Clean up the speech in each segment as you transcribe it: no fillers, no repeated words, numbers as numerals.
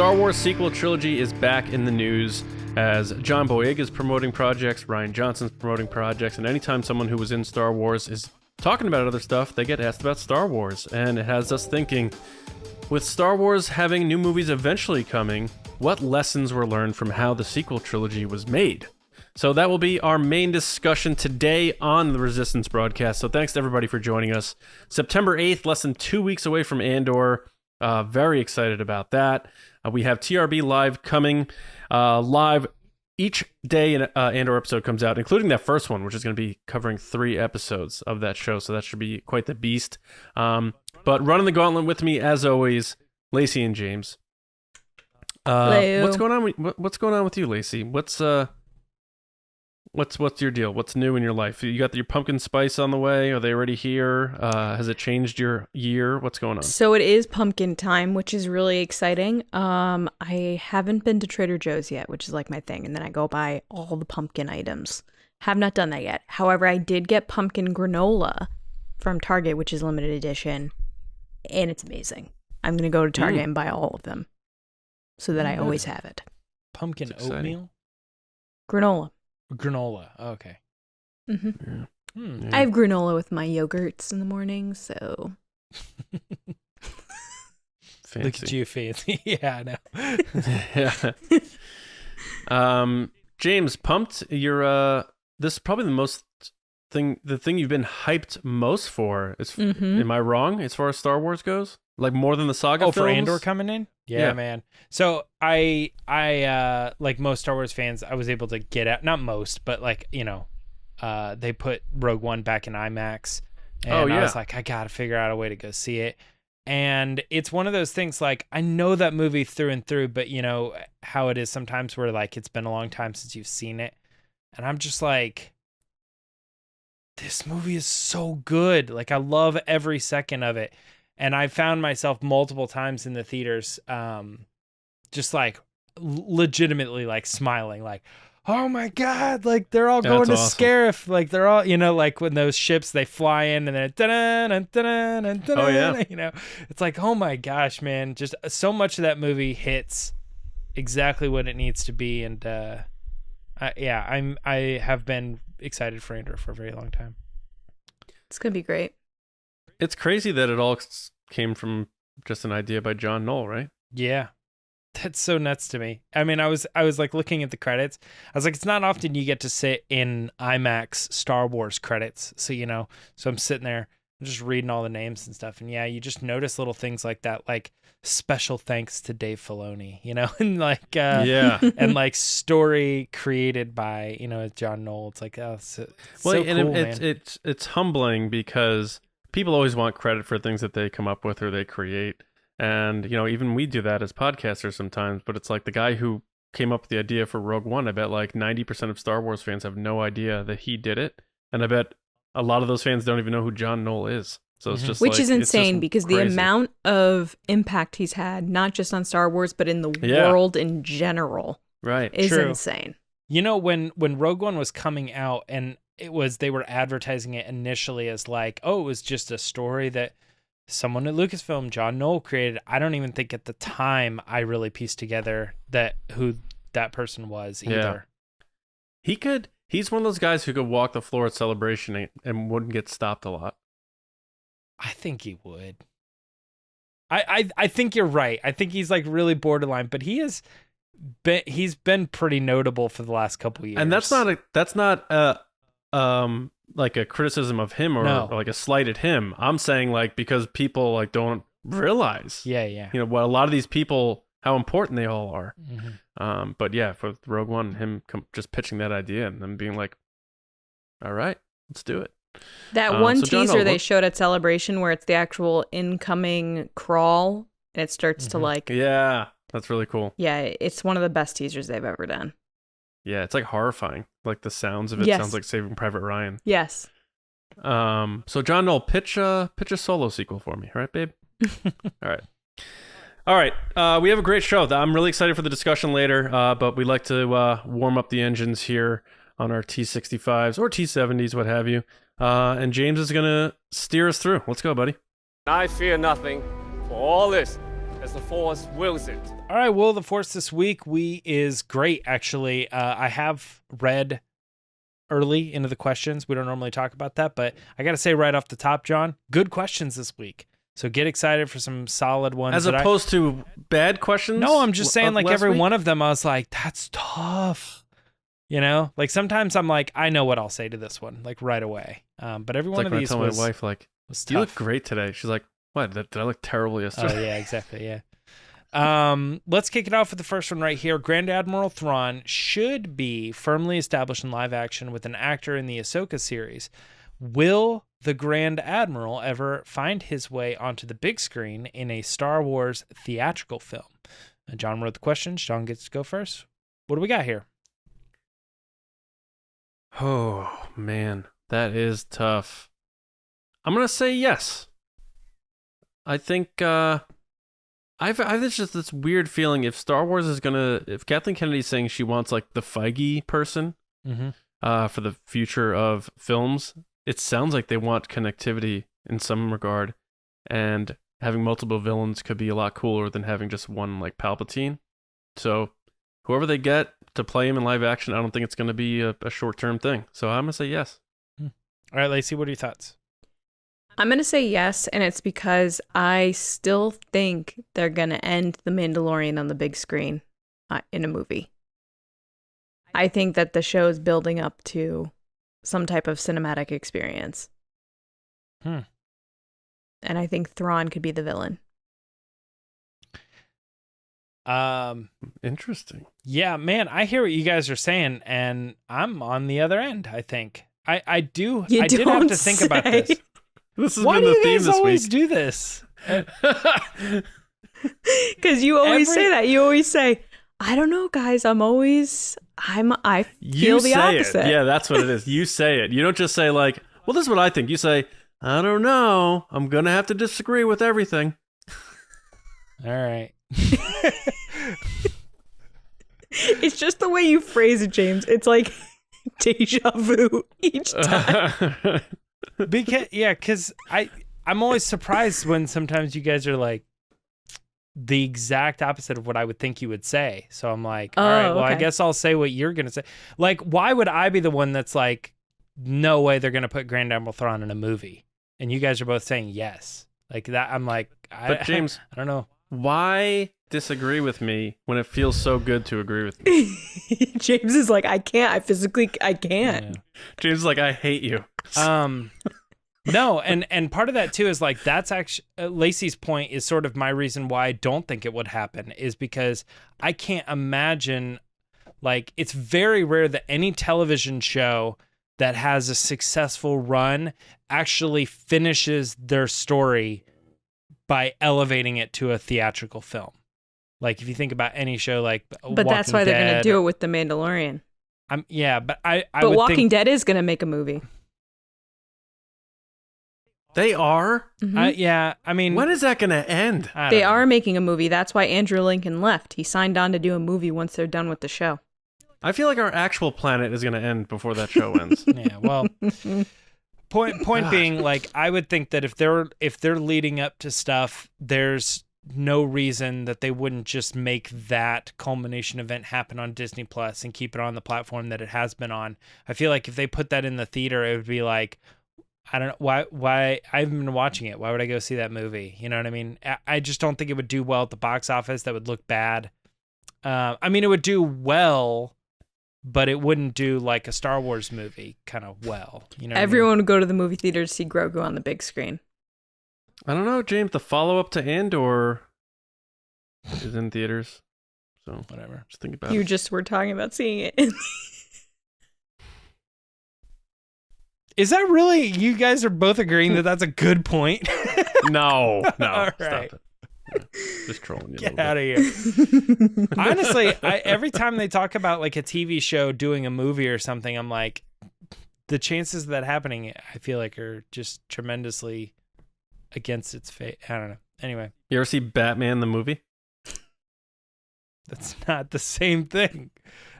Star Wars sequel trilogy is back in the news as John Boyega is promoting projects, Rian Johnson's promoting projects, and anytime someone who was in Star Wars is talking about other stuff, they get asked about Star Wars. And it has us thinking, with Star Wars having new movies eventually coming, what lessons were learned from how the sequel trilogy was made? So that will be our main discussion today on the Resistance broadcast. So thanks to everybody for joining us. September 8th, less than 2 weeks away from Andor. Very excited about that. We have TRB Live coming live each day an Andor episode comes out, including that first one, which is going to be covering 3 episodes of that show. So that should be quite the beast. But running the gauntlet with me, as always, Lacey and James. What's going on? What's going on with you, Lacey? What's your deal? What's new in your life? You got your pumpkin spice on the way? Are they already here? Has it changed your year? What's going on? So it is pumpkin time, which is really exciting. I haven't been to Trader Joe's yet, which is like my thing. And then I go buy all the pumpkin items. Have not done that yet. However, I did get pumpkin granola from Target, which is limited edition. And it's amazing. I'm going to go to Target and buy all of them so that I always have it. Pumpkin oatmeal? Granola. Granola. Oh, okay. Mm-hmm. Yeah. I have granola with my yogurts in the morning, so. Look at you, fancy. Yeah, I know. Yeah. James, pumped. You're this is probably the thing you've been hyped most for. Is am I wrong as far as Star Wars goes? Like more than the saga films? For Andor coming in? Yeah, man. So I like most Star Wars fans, I was able to get out, not most, but like, they put Rogue One back in IMAX. And I was like, I got to figure out a way to go see it. And it's one of those things, like, I know that movie through and through, but you know how it is sometimes where like it's been a long time since you've seen it. And I'm just like, this movie is so good. Like, I love every second of it. And I found myself multiple times in the theaters, just like legitimately like smiling, like, oh my God, like they're all going to Scarif. Like they're all, like when those ships, they fly in and then it's like, oh my gosh, man, just so much of that movie hits exactly what it needs to be. And I have been excited for Andor for a very long time. It's going to be great. It's crazy that it all came from just an idea by John Knoll, right? Yeah. That's so nuts to me. I mean, I was like looking at the credits. I was like, it's not often you get to sit in IMAX Star Wars credits. So, so I'm sitting there, I'm just reading all the names and stuff. And yeah, you just notice little things like that, like special thanks to Dave Filoni, and like, and like story created by, John Knoll. It's like, oh, it's so cool, man. It's humbling because people always want credit for things that they come up with or they create. And, even we do that as podcasters sometimes, but it's like the guy who came up with the idea for Rogue One, I bet like 90% of Star Wars fans have no idea that he did it. And I bet a lot of those fans don't even know who John Knoll is. So it's just Which is insane because the amount of impact he's had, not just on Star Wars, but in the world in general, is insane. When Rogue One was coming out and they were advertising it initially as like, oh, it was just a story that someone at Lucasfilm, John Knoll, created. I don't even think at the time I really pieced together who that person was either. Yeah. He's one of those guys who could walk the floor at Celebration and wouldn't get stopped a lot. I think he would. I think you're right. I think he's like really borderline, but he's been pretty notable for the last couple years. And that's not like a criticism of him or like a slight at him. I'm saying like because people like don't realize what a lot of these people, how important they all are. But yeah, for Rogue One, him just pitching that idea and then being like, all right, let's do it. That one teaser they showed at Celebration where it's the actual incoming crawl and it starts to like, that's really cool. Yeah, it's one of the best teasers they've ever done. Yeah, it's like horrifying. Like the sounds of it sounds like Saving Private Ryan. Yes. So John Knoll, pitch a solo sequel for me, all right, babe? All right. We have a great show. I'm really excited for the discussion later, but we like to warm up the engines here on our T65s or T70s, what have you. And James is going to steer us through. Let's go, buddy. I fear nothing, for all this, as the Force wills it. All right, Will of the Force this week is great, actually. I have read early into the questions. We don't normally talk about that, but I got to say right off the top, John, good questions this week. So get excited for some solid ones. As opposed to bad questions? No, I'm just saying, like, every week? one of them, I was like, that's tough. You know? Like, sometimes I'm like, I know what I'll say to this one, like, right away. But every one of these was... I tell my wife, like, you look great today. She's like, what? Did I look terrible yesterday? Oh, yeah, exactly, yeah. Let's kick it off with the first one right here. Grand Admiral Thrawn should be firmly established in live action with an actor in the Ahsoka series. Will the Grand Admiral ever find his way onto the big screen in a Star Wars theatrical film? John wrote the questions. John gets to go first. What do we got here? Oh, man. That is tough. I'm going to say yes. I think I've just this weird feeling if Star Wars is if Kathleen Kennedy's saying she wants like the Feige person for the future of films, it sounds like they want connectivity in some regard, and having multiple villains could be a lot cooler than having just one like Palpatine. So whoever they get to play him in live action, I don't think it's going to be a short-term thing. So I'm going to say yes. All right, Lacey, what are your thoughts? I'm going to say yes, and it's because I still think they're going to end The Mandalorian on the big screen in a movie. I think that the show is building up to some type of cinematic experience. And I think Thrawn could be the villain. Interesting. Yeah, man, I hear what you guys are saying, and I'm on the other end, I think. I did have to think about this. This has Why been do the you theme guys this always week. do this? Because you always say that. You always say, I don't know, guys. I feel the opposite. It. Yeah, that's what it is. You say it. You don't just say like, well, this is what I think. You say, I don't know. I'm going to have to disagree with everything. All right. It's just the way you phrase it, James. It's like deja vu each time. Because I'm always surprised when sometimes you guys are like the exact opposite of what I would think you would say. So I'm like, all right, well, okay. I guess I'll say what you're going to say. Like, why would I be the one that's like, no way they're going to put Grand Admiral Thrawn in a movie? And you guys are both saying yes. Like that, I'm like, but James, I don't know. Why disagree with me when it feels so good to agree with me? James is like, I can't. I can't. Yeah. James is like, I hate you. No, and part of that too is like that's actually Lacey's point is sort of my reason why I don't think it would happen is because I can't imagine, like, it's very rare that any television show that has a successful run actually finishes their story by elevating it to a theatrical film. Like if you think about any show like But that's why they're going to do it with The Mandalorian. But I But would Walking think, Dead is going to make a movie. They are? Mm-hmm. I mean... When is that going to end? They are making a movie. That's why Andrew Lincoln left. He signed on to do a movie once they're done with the show. I feel like our actual planet is going to end before that show ends. Yeah, well... Point being, like, I would think that if they're leading up to stuff, there's no reason that they wouldn't just make that culmination event happen on Disney Plus and keep it on the platform that it has been on. I feel like if they put that in the theater, it would be like, I don't know why I haven't been watching it. Why would I go see that movie? You know what I mean? I just don't think it would do well at the box office. That would look bad. I mean, it would do well, but it wouldn't do like a Star Wars movie kind of well. You know, everyone would go to the movie theater to see Grogu on the big screen. I don't know, James. The follow-up to Andor is in theaters, so whatever. Just think about it. You just were talking about seeing it. Is that really? You guys are both agreeing that that's a good point? No. All right. Stop it. Yeah, just trolling you. Get out of here. Honestly, every time they talk about like a TV show doing a movie or something, I'm like, the chances of that happening, I feel like are just tremendously against its fate. I don't know. Anyway. You ever see Batman the movie? That's not the same thing.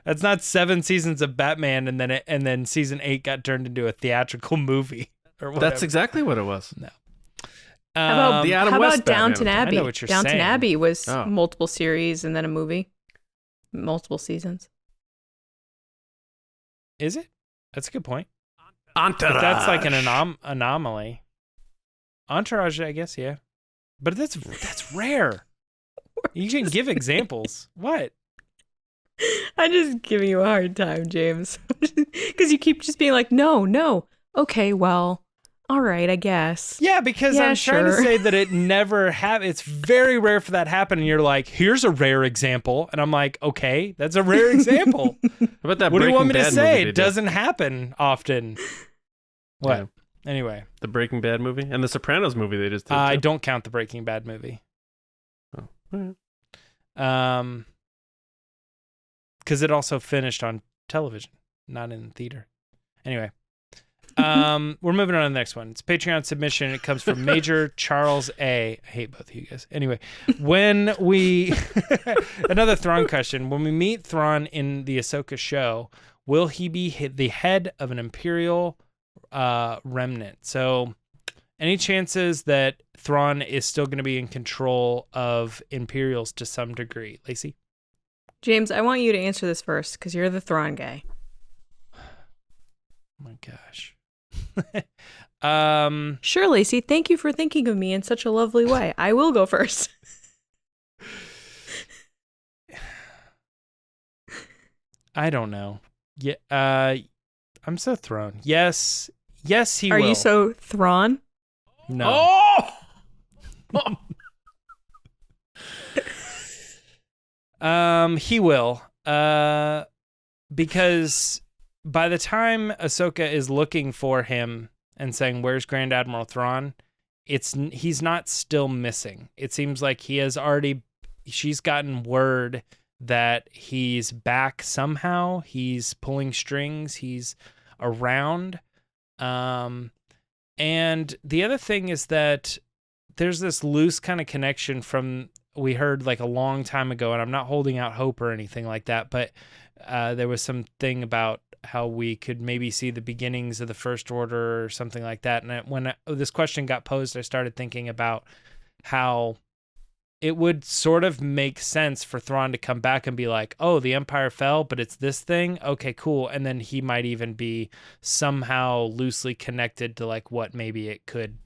That's not 7 seasons of Batman and then season 8 got turned into a theatrical movie or whatever. That's exactly what it was. No. The Adam how West about Downton Batman. Abbey? I know what you're Downton saying. Abbey was Oh. multiple series and then a movie, multiple seasons. Is it? That's a good point. Entourage. But that's like an anomaly. Entourage, I guess, yeah. But that's rare. You can give examples. What? I'm just giving you a hard time, James, because you keep just being like, no. Okay, well, all right, I guess. Yeah, because Yeah, I'm trying to sure. say that it never it's very rare for that to happen, and you're like, here's a rare example, and I'm like, okay, that's a rare example. How about that What do you want me Breaking to Bad movie say? they It did? doesn't happen often. What? Yeah. Anyway, The Breaking Bad movie and the Sopranos movie they just did. I too. don't count the Breaking Bad movie. Oh. All right. Because it also finished on television, not in theater. Anyway, we're moving on to the next one. It's a Patreon submission. It comes from Major Charles A. I hate both of you guys. Anyway, when we another Thrawn question. When we meet Thrawn in the Ahsoka show, will he be the head of an Imperial remnant? So, any chances that Thrawn is still going to be in control of Imperials to some degree? Lacey? James, I want you to answer this first because you're the Thrawn guy. Oh my gosh. Sure, Lacey. Thank you for thinking of me in such a lovely way. I will go first. I don't know. Yeah, I'm so thrown. Yes, he Are will. you so Thrawn? No. Oh! He will. Because by the time Ahsoka is looking for him and saying, "Where's Grand Admiral Thrawn?" he's not still missing. It seems like she's gotten word that he's back somehow. He's pulling strings. He's around. And the other thing is that there's this loose kind of connection from we heard like a long time ago, and I'm not holding out hope or anything like that, but there was something about how we could maybe see the beginnings of the First Order or something like that. And when this question got posed, I started thinking about how it would sort of make sense for Thrawn to come back and be like, oh, the Empire fell, but it's this thing? Okay, cool. And then he might even be somehow loosely connected to like what maybe it could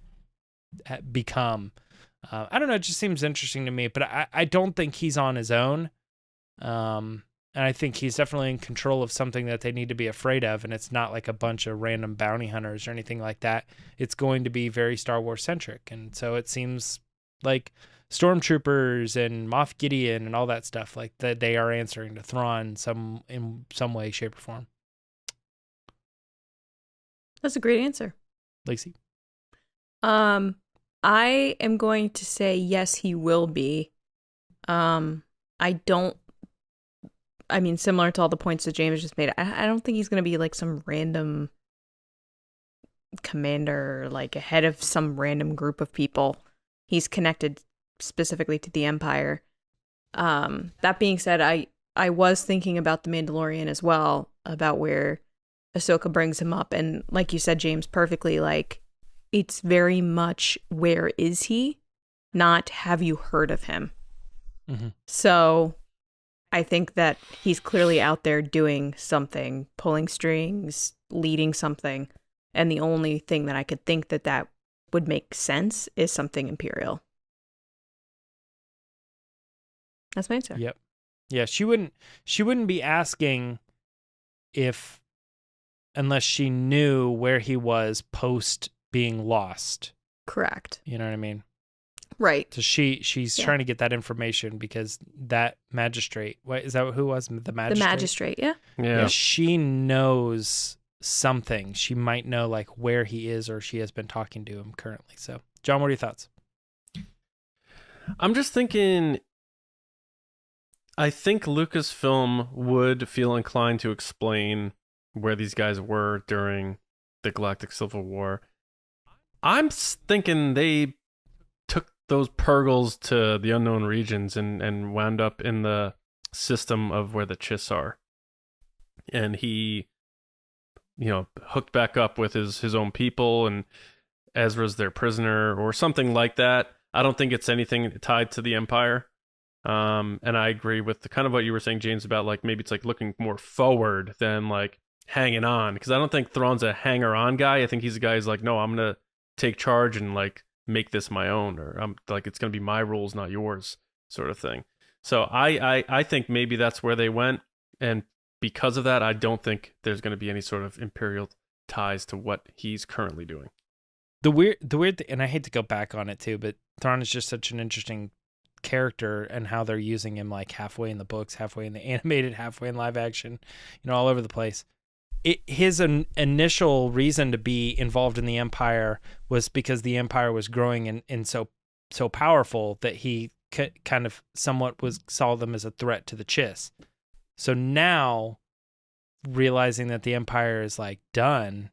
become. I don't know. It just seems interesting to me, but I don't think he's on his own. And I think he's definitely in control of something that they need to be afraid of. And it's not like a bunch of random bounty hunters or anything like that. It's going to be very Star Wars centric. And so it seems like stormtroopers and Moff Gideon and all that stuff, like that they are answering to Thrawn in some way, shape, or form. That's a great answer. Lacey? I am going to say yes, he will be. I mean, similar to all the points that James just made, I don't think he's going to be like some random commander, like a head of some random group of people. He's connected specifically to the Empire. That being said, I was thinking about the Mandalorian as well, about where Ahsoka brings him up. And like you said, James, perfectly, like, it's very much where is he, not have you heard of him. Mm-hmm. So I think that he's clearly out there doing something, pulling strings, leading something. And the only thing that I could think that would make sense is something Imperial. That's my answer. Yep. Yeah, she wouldn't be asking unless she knew where he was post being lost. Correct. You know what I mean? Right. So she's trying to get that information because that magistrate, who was the magistrate? The magistrate, yeah. Yeah. She knows something. She might know like where he is, or she has been talking to him currently. So, John, what are your thoughts? I'm just thinking, I think Lucasfilm would feel inclined to explain where these guys were during the Galactic Civil War. I'm thinking they took those Purgles to the unknown regions and wound up in the system of where the Chiss are. And he, hooked back up with his own people Ezra's their prisoner or something like that. I don't think it's anything tied to the Empire. And I agree with the kind of what you were saying, James, about like maybe it's like looking more forward than like hanging on. Because I don't think Thrawn's a hanger-on guy. I think he's a guy who's like, no, I'm gonna take charge and like make this my own, or I'm like it's gonna be my rules, not yours, sort of thing. So I think maybe that's where they went, and because of that, I don't think there's going to be any sort of Imperial ties to what he's currently doing. The weird, and I hate to go back on it too, but Thrawn is just such an interesting character, and how they're using him like halfway in the books, halfway in the animated, halfway in live action, all over the place. His initial reason to be involved in the Empire was because the Empire was growing and so powerful that he kind of somewhat saw them as a threat to the Chiss. So now, realizing that the Empire is like done,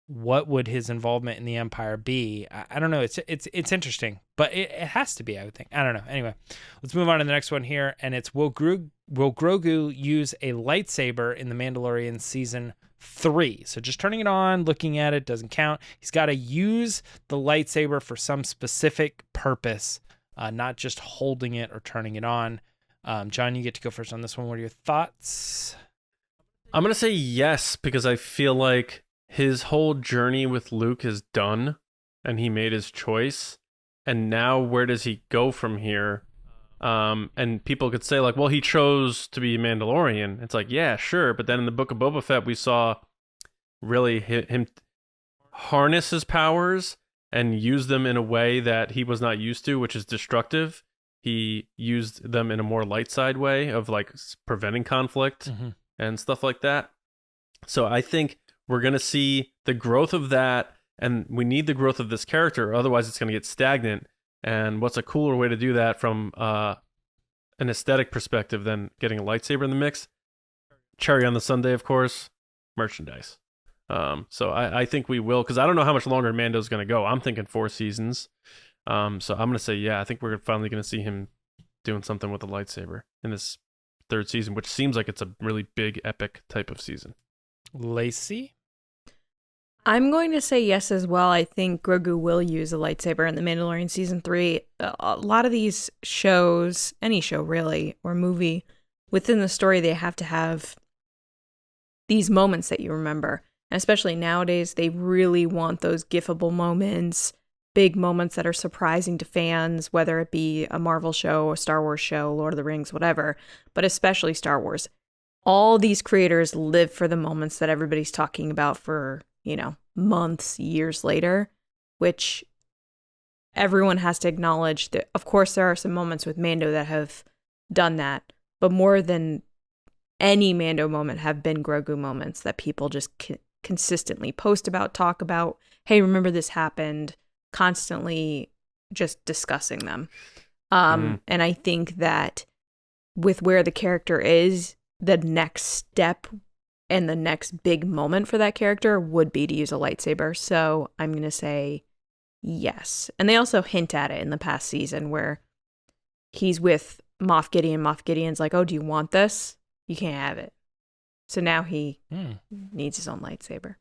what would his involvement in the Empire be? I don't know. It's interesting, but it has to be, I would think. I don't know. Anyway, let's move on to the next one here, and it's will Grogu use a lightsaber in The Mandalorian season 3? So just turning it on, looking at it doesn't count. He's got to use the lightsaber for some specific purpose, not just holding it or turning it on. John, you get to go first on this one. What are your thoughts? I'm going to say yes, because I feel like his whole journey with Luke is done, and he made his choice. And now where does he go from here? And people could say like, well, he chose to be Mandalorian. It's like, yeah, sure. But then in the Book of Boba Fett, we saw really him harness his powers and use them in a way that he was not used to, which is destructive. He used them in a more light side way of like preventing conflict and stuff like that. So I think we're going to see the growth of that, and we need the growth of this character. Otherwise, it's going to get stagnant. And what's a cooler way to do that from an aesthetic perspective than getting a lightsaber in the mix? Cherry on the sundae, of course, merchandise. So I think we will, because I don't know how much longer Mando's going to go. I'm thinking 4 seasons. So I'm going to say, yeah, I think we're finally going to see him doing something with the lightsaber in this 3rd season, which seems like it's a really big, epic type of season. Lacey? I'm going to say yes as well. I think Grogu will use a lightsaber in The Mandalorian season 3. A lot of these shows, any show really, or movie, within the story, they have to have these moments that you remember. And especially nowadays, they really want those gifable moments, big moments that are surprising to fans, whether it be a Marvel show, a Star Wars show, Lord of the Rings, whatever, but especially Star Wars. All these creators live for the moments that everybody's talking about for, months, years later, which everyone has to acknowledge that, of course, there are some moments with Mando that have done that, but more than any Mando moment have been Grogu moments that people just consistently post about, talk about, hey, remember this happened, constantly just discussing them. And I think that with where the character is, the next step and the next big moment for that character would be to use a lightsaber. So I'm going to say yes. And they also hint at it in the past season where he's with Moff Gideon. Moff Gideon's like, oh, do you want this? You can't have it. So now he needs his own lightsaber.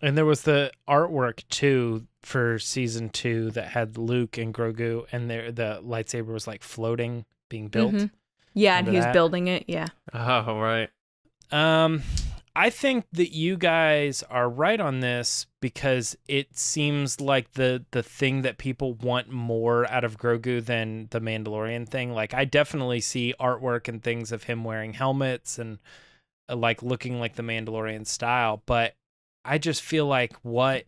And there was the artwork too for season 2 that had Luke and Grogu, and the lightsaber was like floating, being built. Mm-hmm. Yeah, Remember and he was that? building it. Yeah. Oh, right. I think that you guys are right on this, because it seems like the thing that people want more out of Grogu than the Mandalorian thing. Like, I definitely see artwork and things of him wearing helmets and like looking like the Mandalorian style, but I just feel like what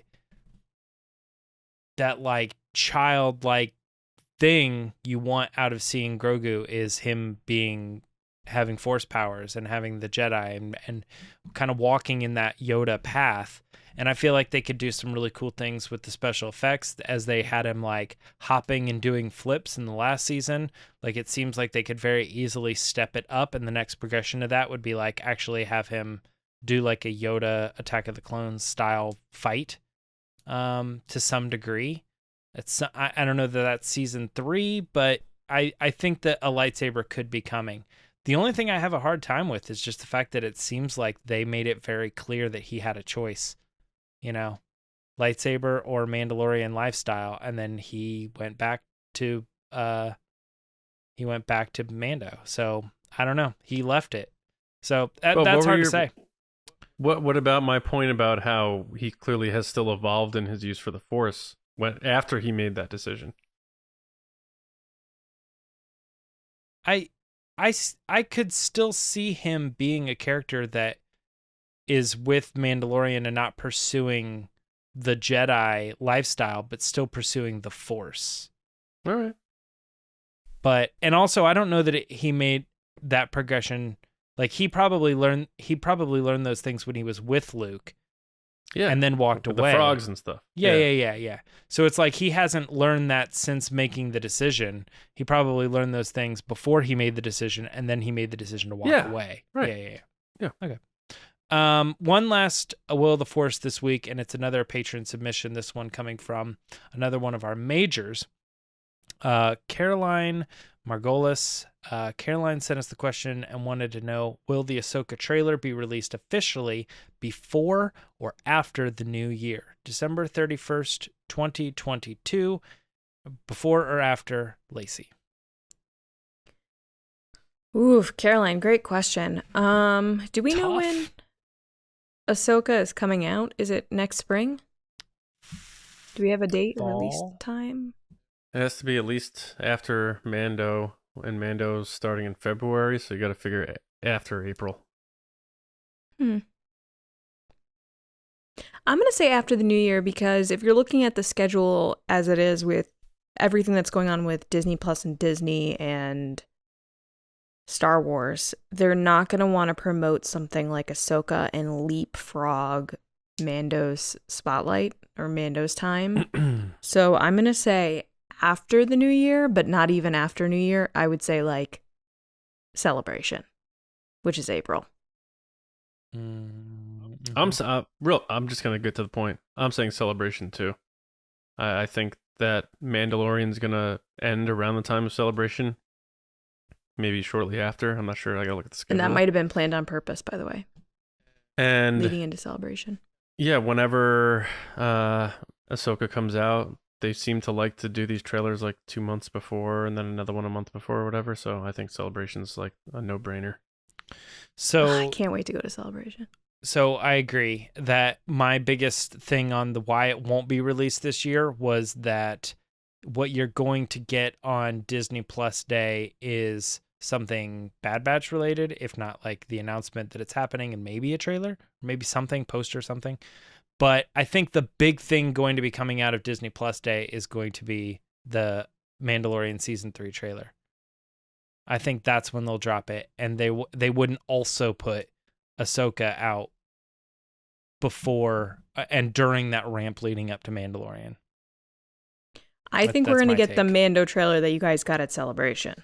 that like childlike thing you want out of seeing Grogu is him having force powers and having the Jedi and kind of walking in that Yoda path. And I feel like they could do some really cool things with the special effects, as they had him like hopping and doing flips in the last season. Like, it seems like they could very easily step it up, and the next progression of that would be like actually have him do like a Yoda Attack of the Clones style fight to some degree. I don't know that that's season 3, but I think that a lightsaber could be coming. The only thing I have a hard time with is just the fact that it seems like they made it very clear that he had a choice, lightsaber or Mandalorian lifestyle, and then he went back to Mando. So I don't know. He left it. So that's hard to say. What about my point about how he clearly has still evolved in his use for the Force after he made that decision? I could still see him being a character that is with Mandalorian and not pursuing the Jedi lifestyle, but still pursuing the Force. All right. And also, I don't know that he made that progression. Like he probably learned those things when he was with Luke. Yeah. And then walked away. The frogs and stuff. Yeah. So it's like he hasn't learned that since making the decision. He probably learned those things before he made the decision, and then he made the decision to walk away. Right. Yeah. Okay. One last Will of the Force this week, and it's another patron submission. This one coming from another one of our majors, Caroline Margolis. Caroline sent us the question and wanted to know, will the Ahsoka trailer be released officially before or after the new year? December 31st, 2022, before or after, Lacey? Ooh, Caroline, great question. Do we know when Ahsoka is coming out? Is it next spring? Do we have a date or release time? It has to be at least after Mando, and Mando's starting in February, so you got to figure after April. I'm going to say after the new year, because if you're looking at the schedule as it is with everything that's going on with Disney Plus and Disney and Star Wars, they're not going to want to promote something like Ahsoka and leapfrog Mando's spotlight or Mando's time. So I'm going to say after the new year, but not even after New Year. I would say like Celebration, which is April. I'm just gonna get to the point. I'm saying Celebration too. I think that Mandalorian's gonna end around the time of Celebration, maybe shortly after. I'm not sure. I gotta look at the schedule. And that might have been planned on purpose, by the way. And leading into Celebration. Yeah, whenever Ahsoka comes out, they seem to like to do these trailers like 2 months before and then another one a month before or whatever. So I think Celebration's like a no-brainer. So I can't wait to go to Celebration. So I agree that my biggest thing on the why it won't be released this year was that what you're going to get on Disney Plus Day is something Bad Batch related, if not like the announcement that it's happening and maybe a trailer, maybe something, poster, something. But I think the big thing going to be coming out of Disney Plus Day is going to be the Mandalorian Season 3 trailer. I think that's when they'll drop it. And they wouldn't also put Ahsoka out before and during that ramp leading up to Mandalorian. I think we're going to get the Mando trailer that you guys got at Celebration.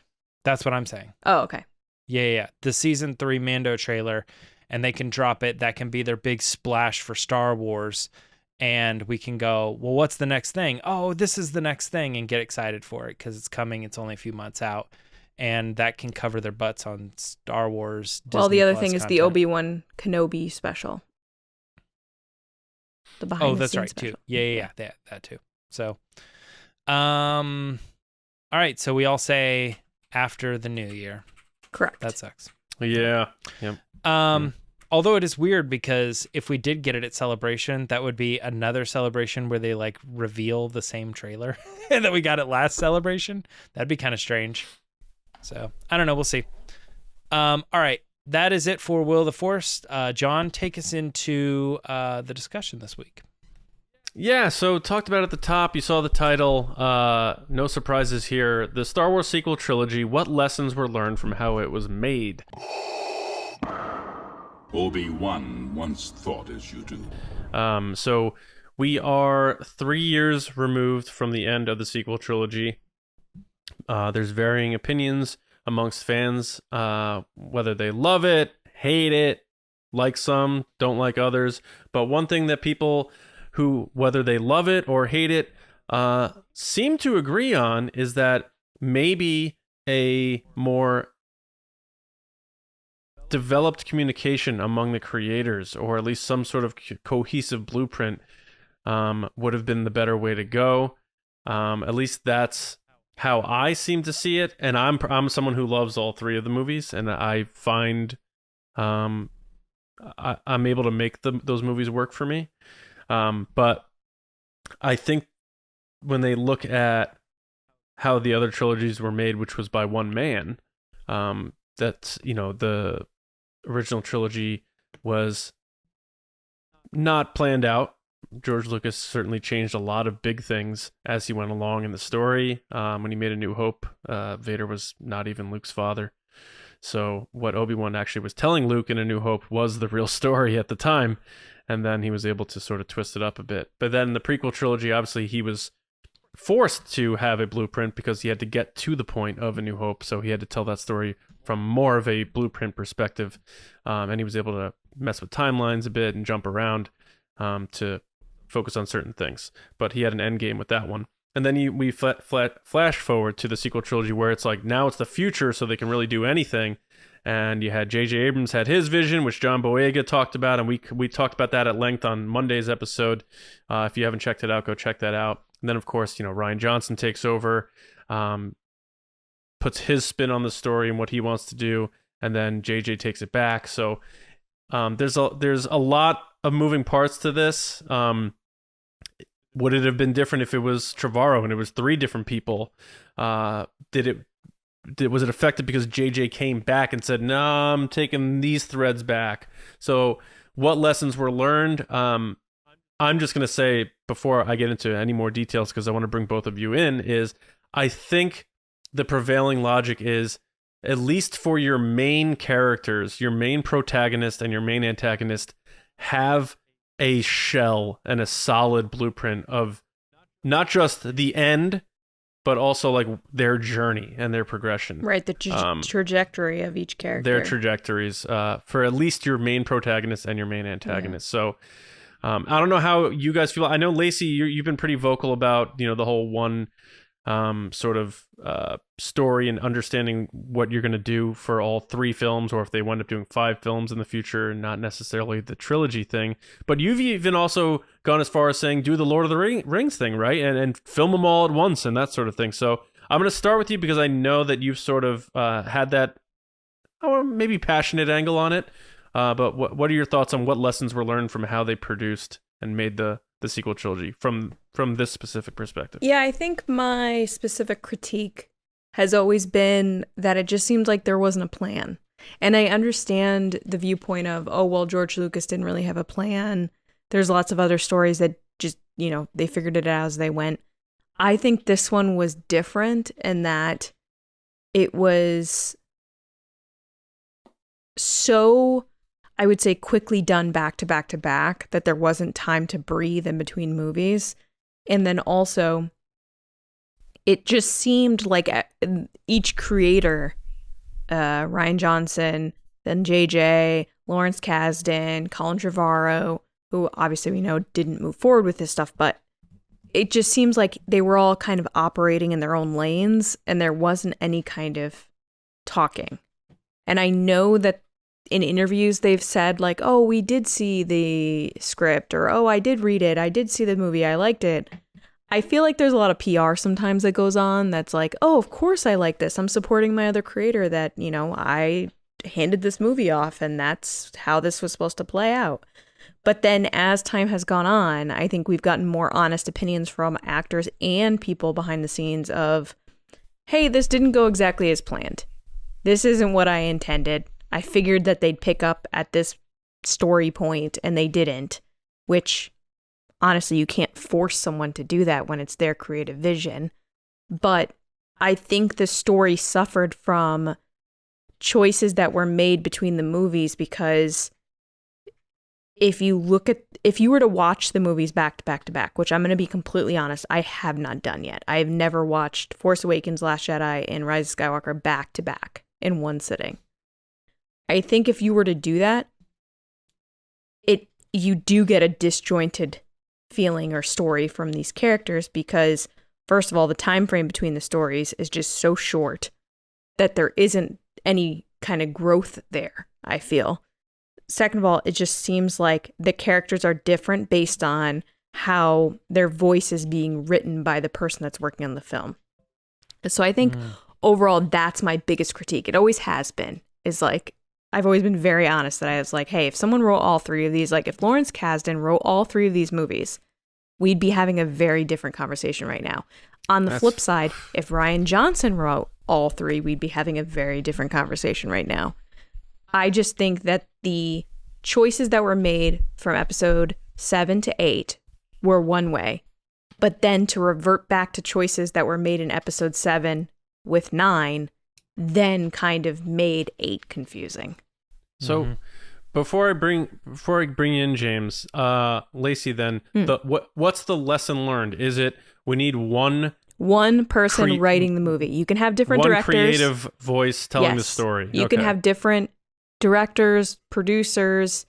That's what I'm saying. Oh, okay. Yeah. The Season 3 Mando trailer, and they can drop it. That can be their big splash for Star Wars. And we can go, well, what's the next thing? Oh, this is the next thing, and get excited for it because it's coming. It's only a few months out. And that can cover their butts on Star Wars. Well, Disney the other Plus thing is content. the Obi-Wan Kenobi special. The behind the that's scenes right special. too. Yeah, that too. So, all right. So we all say after the new year. Correct. That sucks. Yeah. Yep. Although it is weird because if we did get it at Celebration, that would be another Celebration where they like reveal the same trailer that we got at last Celebration. That'd be kind of strange. So I don't know. We'll see. All right. That is it for Will of the Force. John, take us into the discussion this week. Yeah, so talked about at the top. You saw the title. No surprises here. The Star Wars sequel trilogy. What lessons were learned from how it was made? Obi-Wan once thought as you do. So we are 3 years removed from the end of the sequel trilogy. There's varying opinions amongst fans, whether they love it, hate it, like some, don't like others. But one thing that people who, whether they love it or hate it, seem to agree on is that maybe a more developed communication among the creators, or at least some sort of cohesive blueprint, would have been the better way to go. At least that's how I seem to see it. And I'm someone who loves all three of the movies, and I find I'm able to make those movies work for me. But I think when they look at how the other trilogies were made, which was by one man, that's, the original trilogy was not planned out. George Lucas certainly changed a lot of big things as he went along in the story. When he made A New Hope, Vader was not even Luke's father. So what Obi-Wan actually was telling Luke in A New Hope was the real story at the time. And then he was able to sort of twist it up a bit. But then the prequel trilogy, obviously he was forced to have a blueprint because he had to get to the point of A New Hope. So he had to tell that story from more of a blueprint perspective. And he was able to mess with timelines a bit and jump around to focus on certain things. But he had an end game with that one. And then we flash forward to the sequel trilogy where it's like, now it's the future, so they can really do anything. And you had J.J. Abrams had his vision, which John Boyega talked about, and we talked about that at length on Monday's episode. If you haven't checked it out, go check that out. And then, of course, Rian Johnson takes over, puts his spin on the story and what he wants to do, and then J.J. takes it back. So there's a lot of moving parts to this. Would it have been different if it was Trevorrow and it was three different people? Was it affected because JJ came back and said, "No, I'm taking these threads back"? So what lessons were learned? I'm just going to say, before I get into any more details, because I want to bring both of you in, is I think the prevailing logic is, at least for your main characters, your main protagonist and your main antagonist, have a shell and a solid blueprint of not just the end, but also like their journey and their progression. Right, the trajectory of each character. Their trajectories for at least your main protagonist and your main antagonist. Yeah. So I don't know how you guys feel. I know, Lacey, you've been pretty vocal about, the whole one sort of story and understanding what you're going to do for all three films, or if they wind up doing 5 films in the future and not necessarily the trilogy thing. But you've even also gone as far as saying do the Lord of the Rings thing, right? And film them all at once and that sort of thing. So I'm going to start with you because I know that you've sort of had that maybe passionate angle on it. But what are your thoughts on what lessons were learned from how they produced and made the sequel trilogy from this specific perspective? Yeah, I think my specific critique has always been that it just seemed like there wasn't a plan. And I understand the viewpoint of, George Lucas didn't really have a plan. There's lots of other stories that just, they figured it out as they went. I think this one was different in that it was so, I would say, quickly done back to back to back that there wasn't time to breathe in between movies. And then also, it just seemed like each creator, Rian Johnson, then JJ, Lawrence Kasdan, Colin Trevorrow, who obviously we know didn't move forward with this stuff, but it just seems like they were all kind of operating in their own lanes and there wasn't any kind of talking. And I know that in interviews they've said like, we did see the script, or I did read it, I did see the movie, I liked it. I feel like there's a lot of PR sometimes that goes on that's like, of course I like this, I'm supporting my other creator that, I handed this movie off and that's how this was supposed to play out. But then as time has gone on, I think we've gotten more honest opinions from actors and people behind the scenes of, hey, this didn't go exactly as planned. This isn't what I intended. I figured that they'd pick up at this story point and they didn't, which honestly, you can't force someone to do that when it's their creative vision. But I think the story suffered from choices that were made between the movies, because if you were to watch the movies back to back to back, which I'm going to be completely honest, I have not done yet. I have never watched Force Awakens, Last Jedi, and Rise of Skywalker back to back in one sitting. I think if you were to do that, you do get a disjointed feeling or story from these characters, because first of all, the time frame between the stories is just so short that there isn't any kind of growth there, I feel. Second of all, it just seems like the characters are different based on how their voice is being written by the person that's working on the film. So I think overall, that's my biggest critique. It always has been, is like, I've always been very honest that I was like, hey, if someone wrote all three of these, like if Lawrence Kasdan wrote all three of these movies, we'd be having a very different conversation right now. On the flip side, if Rian Johnson wrote all three, we'd be having a very different conversation right now. I just think that the choices that were made from episode 7 to 8 were one way, but then to revert back to choices that were made in episode 7 with 9, then kind of made 8 confusing. So before I bring you in, James, Lacey, then what's the lesson learned? Is it we need one person writing the movie? You can have different directors. One creative voice telling the story. You can have different directors, producers.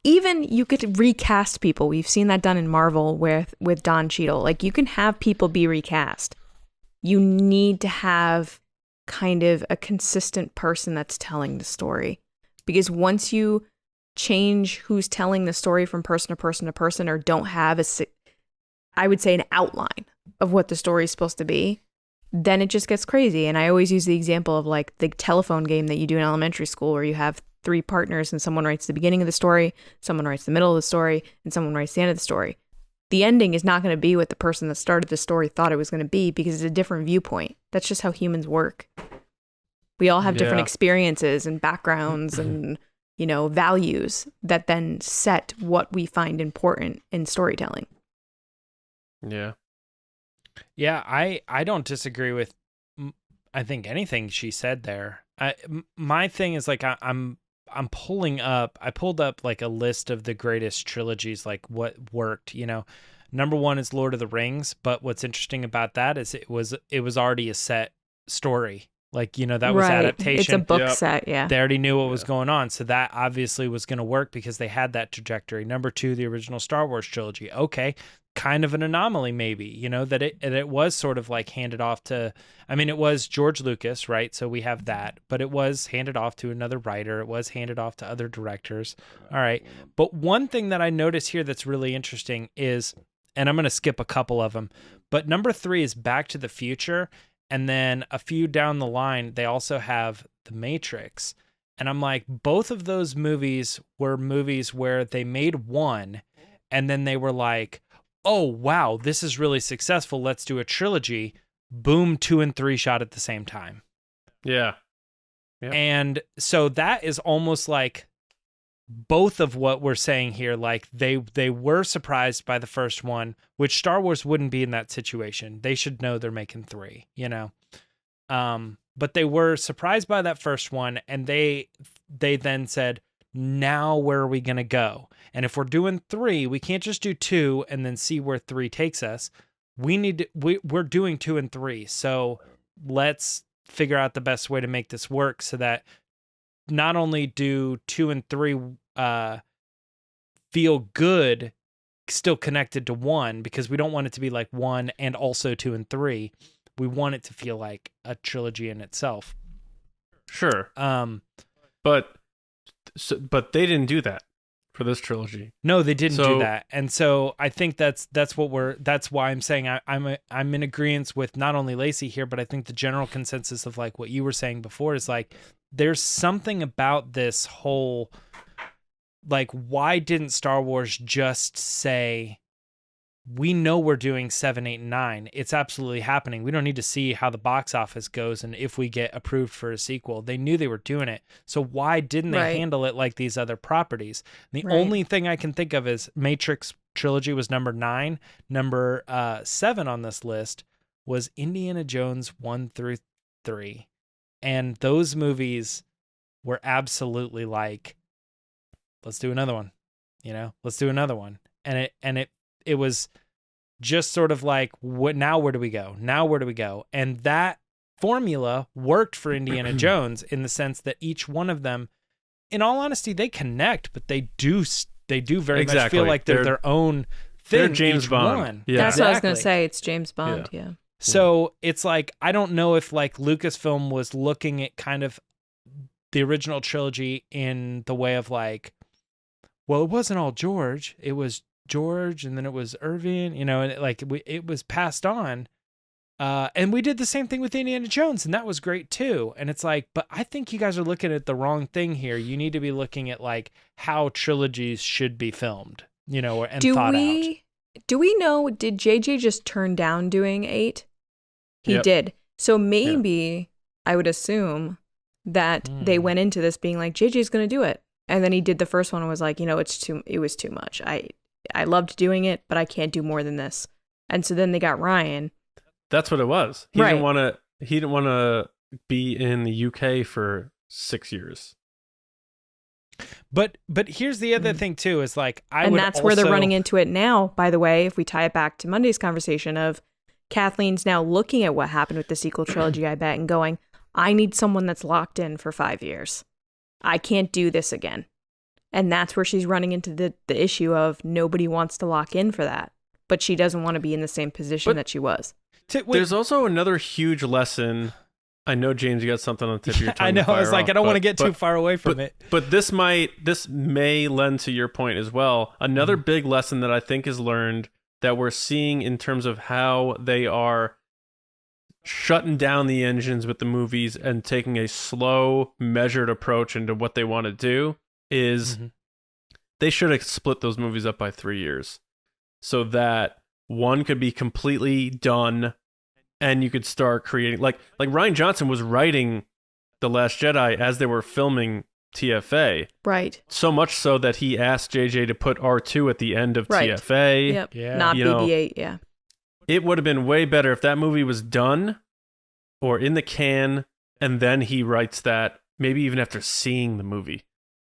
Even you could recast people. We've seen that done in Marvel with Don Cheadle. Like, you can have people be recast. You need to have kind of a consistent person that's telling the story. Because once you change who's telling the story from person to person to person, or don't have I would say an outline of what the story is supposed to be, then it just gets crazy. And I always use the example of like the telephone game that you do in elementary school, where you have 3 partners and someone writes the beginning of the story, someone writes the middle of the story, and someone writes the end of the story. The ending is not going to be what the person that started the story thought it was going to be, because it's a different viewpoint. That's just how humans work. We all have different experiences and backgrounds and, you know, values that then set what we find important in storytelling. Yeah. Yeah, I don't disagree with, I think, anything she said there. My thing is like, I'm pulling up, I pulled up like a list of the greatest trilogies, like what worked, you know. Number 1 is Lord of the Rings, but what's interesting about that is it was already a set story. Like, you know, that was adaptation. It's a book set, yeah. They already knew what was going on, so that obviously was going to work because they had that trajectory. Number 2, the original Star Wars trilogy. Okay, kind of an anomaly maybe, you know, that it was sort of like handed off to, I mean, it was George Lucas, right? So we have that, but it was handed off to another writer. It was handed off to other directors. All right. But one thing that I noticed here that's really interesting is, and I'm going to skip a couple of them, but number 3 is Back to the Future. And then a few down the line, they also have The Matrix. And I'm like, both of those movies were movies where they made one and then they were like, oh, wow, this is really successful. Let's do a trilogy. Boom, 2 and 3 shot at the same time. Yeah. Yep. And so that is almost like both of what we're saying here. Like they were surprised by the first one, which Star Wars wouldn't be in that situation. They should know they're making 3, you know? But they were surprised by that first one. And they then said, now where are we going to go? And if we're doing 3, we can't just do 2 and then see where 3 takes us. We're doing 2 and 3. So let's figure out the best way to make this work so that not only do 2 and 3 feel good, still connected to 1, because we don't want it to be like 1 and also 2 and 3. We want it to feel like a trilogy in itself. Sure. But they didn't do that for this trilogy. No, they didn't do that. And so I think that's why I'm saying I'm in agreement with not only Lacey here, but I think the general consensus of like what you were saying before is like, there's something about this whole, like, why didn't Star Wars just say, we know we're doing 7, 8, and 9. It's absolutely happening. We don't need to see how the box office goes and if we get approved for a sequel. They knew they were doing it. So why didn't they handle it like these other properties? And the only thing I can think of is Matrix Trilogy was number 9. Number 7 on this list was Indiana Jones 1 through 3. And those movies were absolutely like, let's do another one, you know, let's do another one. And it was just sort of like, now where do we go? Now where do we go? And that formula worked for Indiana Jones in the sense that each one of them, in all honesty, they connect, but they do very much feel like they're their own thing. They're James Bond. One. Yeah. That's what I was going to say. It's James Bond. Yeah. So it's like, I don't know if like Lucasfilm was looking at kind of the original trilogy in the way of like, well, it wasn't all George. It was George, and then it was Irvin, and it was passed on. And we did the same thing with Indiana Jones, and that was great too. And it's like, but I think you guys are looking at the wrong thing here. You need to be looking at like how trilogies should be filmed, and thought out. Do we know, did JJ just turn down doing 8? He did. So maybe I would assume that they went into this being like, JJ's going to do it. And then he did the first one and was like, it was too much. I loved doing it, but I can't do more than this. And so then they got Ryan. That's what it was. He didn't want to be in the UK for 6 years. But here's the other thing too, is like that's where they're running into it now, by the way, if we tie it back to Monday's conversation of Kathleen's now looking at what happened with the sequel trilogy, I bet, and going, I need someone that's locked in for 5 years. I can't do this again. And that's where she's running into the issue of nobody wants to lock in for that. But she doesn't want to be in the same position that she was. There's also another huge lesson. I know, James, you got something on the tip of your tongue. I know. I was like, I don't want to get too far away from it. But this may lend to your point as well. Another big lesson that I think is learned that we're seeing in terms of how they are shutting down the engines with the movies and taking a slow, measured approach into what they want to do is they should have split those movies up by 3 years so that one could be completely done and you could start creating like Rian Johnson was writing The Last Jedi as they were filming TFA. Right. So much so that he asked JJ to put R2 at the end of TFA. Yep. Yeah. Not BB-8, yeah. It would have been way better if that movie was done or in the can and then he writes that, maybe even after seeing the movie.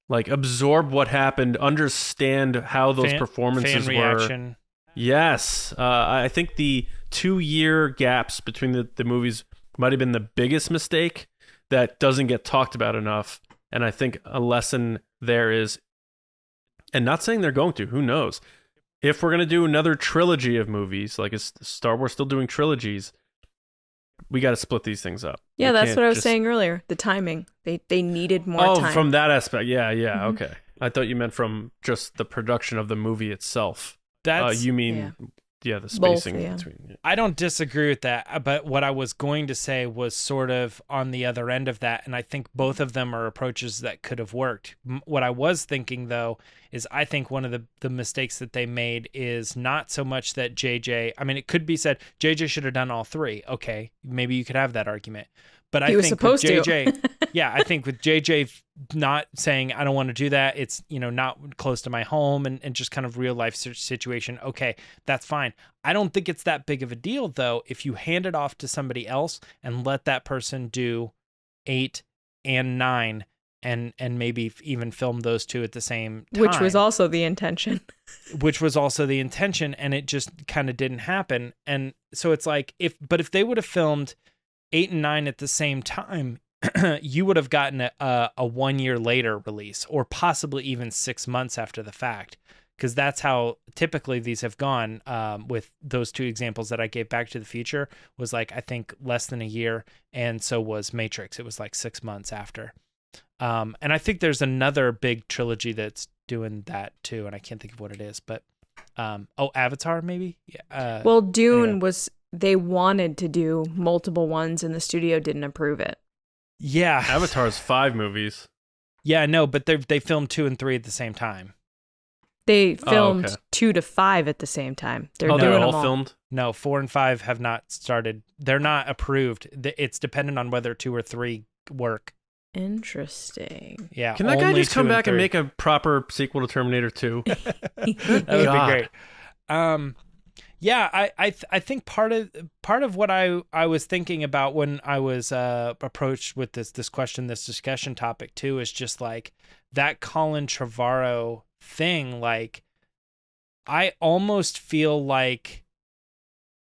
Like, absorb what happened, understand how those performances fan reaction. were. Yes. I think the 2-year gaps between the movies might have been the biggest mistake that doesn't get talked about enough. And I think a lesson there is, and not saying they're going to, who knows? If we're going to do another trilogy of movies, like is Star Wars still doing trilogies, we got to split these things up. Yeah, that's what I was saying earlier. The timing. They needed more time. Oh, from that aspect. Yeah, okay. I thought you meant from just the production of the movie itself. That's you mean the spacing between. Yeah. I don't disagree with that, but what I was going to say was sort of on the other end of that, and I think both of them are approaches that could have worked. What I was thinking though is I think one of the mistakes that they made is not so much that JJ. I mean, it could be said JJ should have done all 3. Okay, maybe you could have that argument. But I think with JJ, I think with JJ not saying, I don't want to do that, it's, not close to my home and just kind of real life situation. Okay, that's fine. I don't think it's that big of a deal, though, if you hand it off to somebody else and let that person do 8 and 9 and maybe even film those 2 at the same time. Which was also the intention. And it just kind of didn't happen. And so it's like, if they would have filmed 8 and 9 at the same time, you would have gotten a 1 year later release, or possibly even 6 months after the fact, because that's how typically these have gone. With those 2 examples that I gave, Back to the Future was like, I think less than a year, and so was Matrix. It was like 6 months after. And I think there's another big trilogy that's doing that too, and I can't think of what it is, but Avatar maybe. Yeah. Well, Dune was. They wanted to do multiple ones and the studio didn't approve it. Yeah. Avatar's 5 movies. Yeah, no, but they filmed 2 and 3 at the same time. They filmed 2 to 5 at the same time. They're all filmed? No, 4 and 5 have not started. They're not approved. It's dependent on whether 2 or 3 work. Interesting. Yeah. Can that guy just come back and make a proper sequel to Terminator 2? That would be great. Yeah, I think part of what I was thinking about when I was approached with this discussion topic too is just like that Colin Trevorrow thing. Like, I almost feel like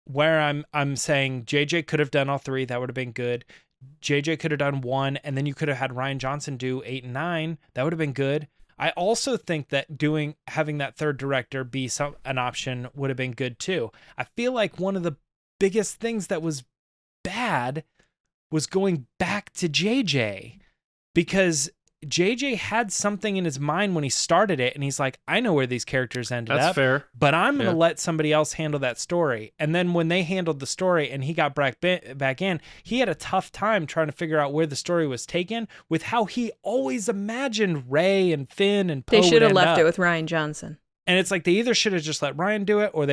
where I'm saying JJ could have done all 3, that would have been good. JJ could have done 1, and then you could have had Rian Johnson do 8 and 9. That would have been good. I also think that having that third director be an option would have been good too. I feel like one of the biggest things that was bad was going back to JJ, because JJ had something in his mind when he started it, and he's like, I know where these characters ended up. That's fair. But I'm going to let somebody else handle that story. And then when they handled the story and he got back in, he had a tough time trying to figure out where the story was taken with how he always imagined Rey and Finn and Poe. They should have left it with Rian Johnson. And it's like they either should have just let Ryan do it, or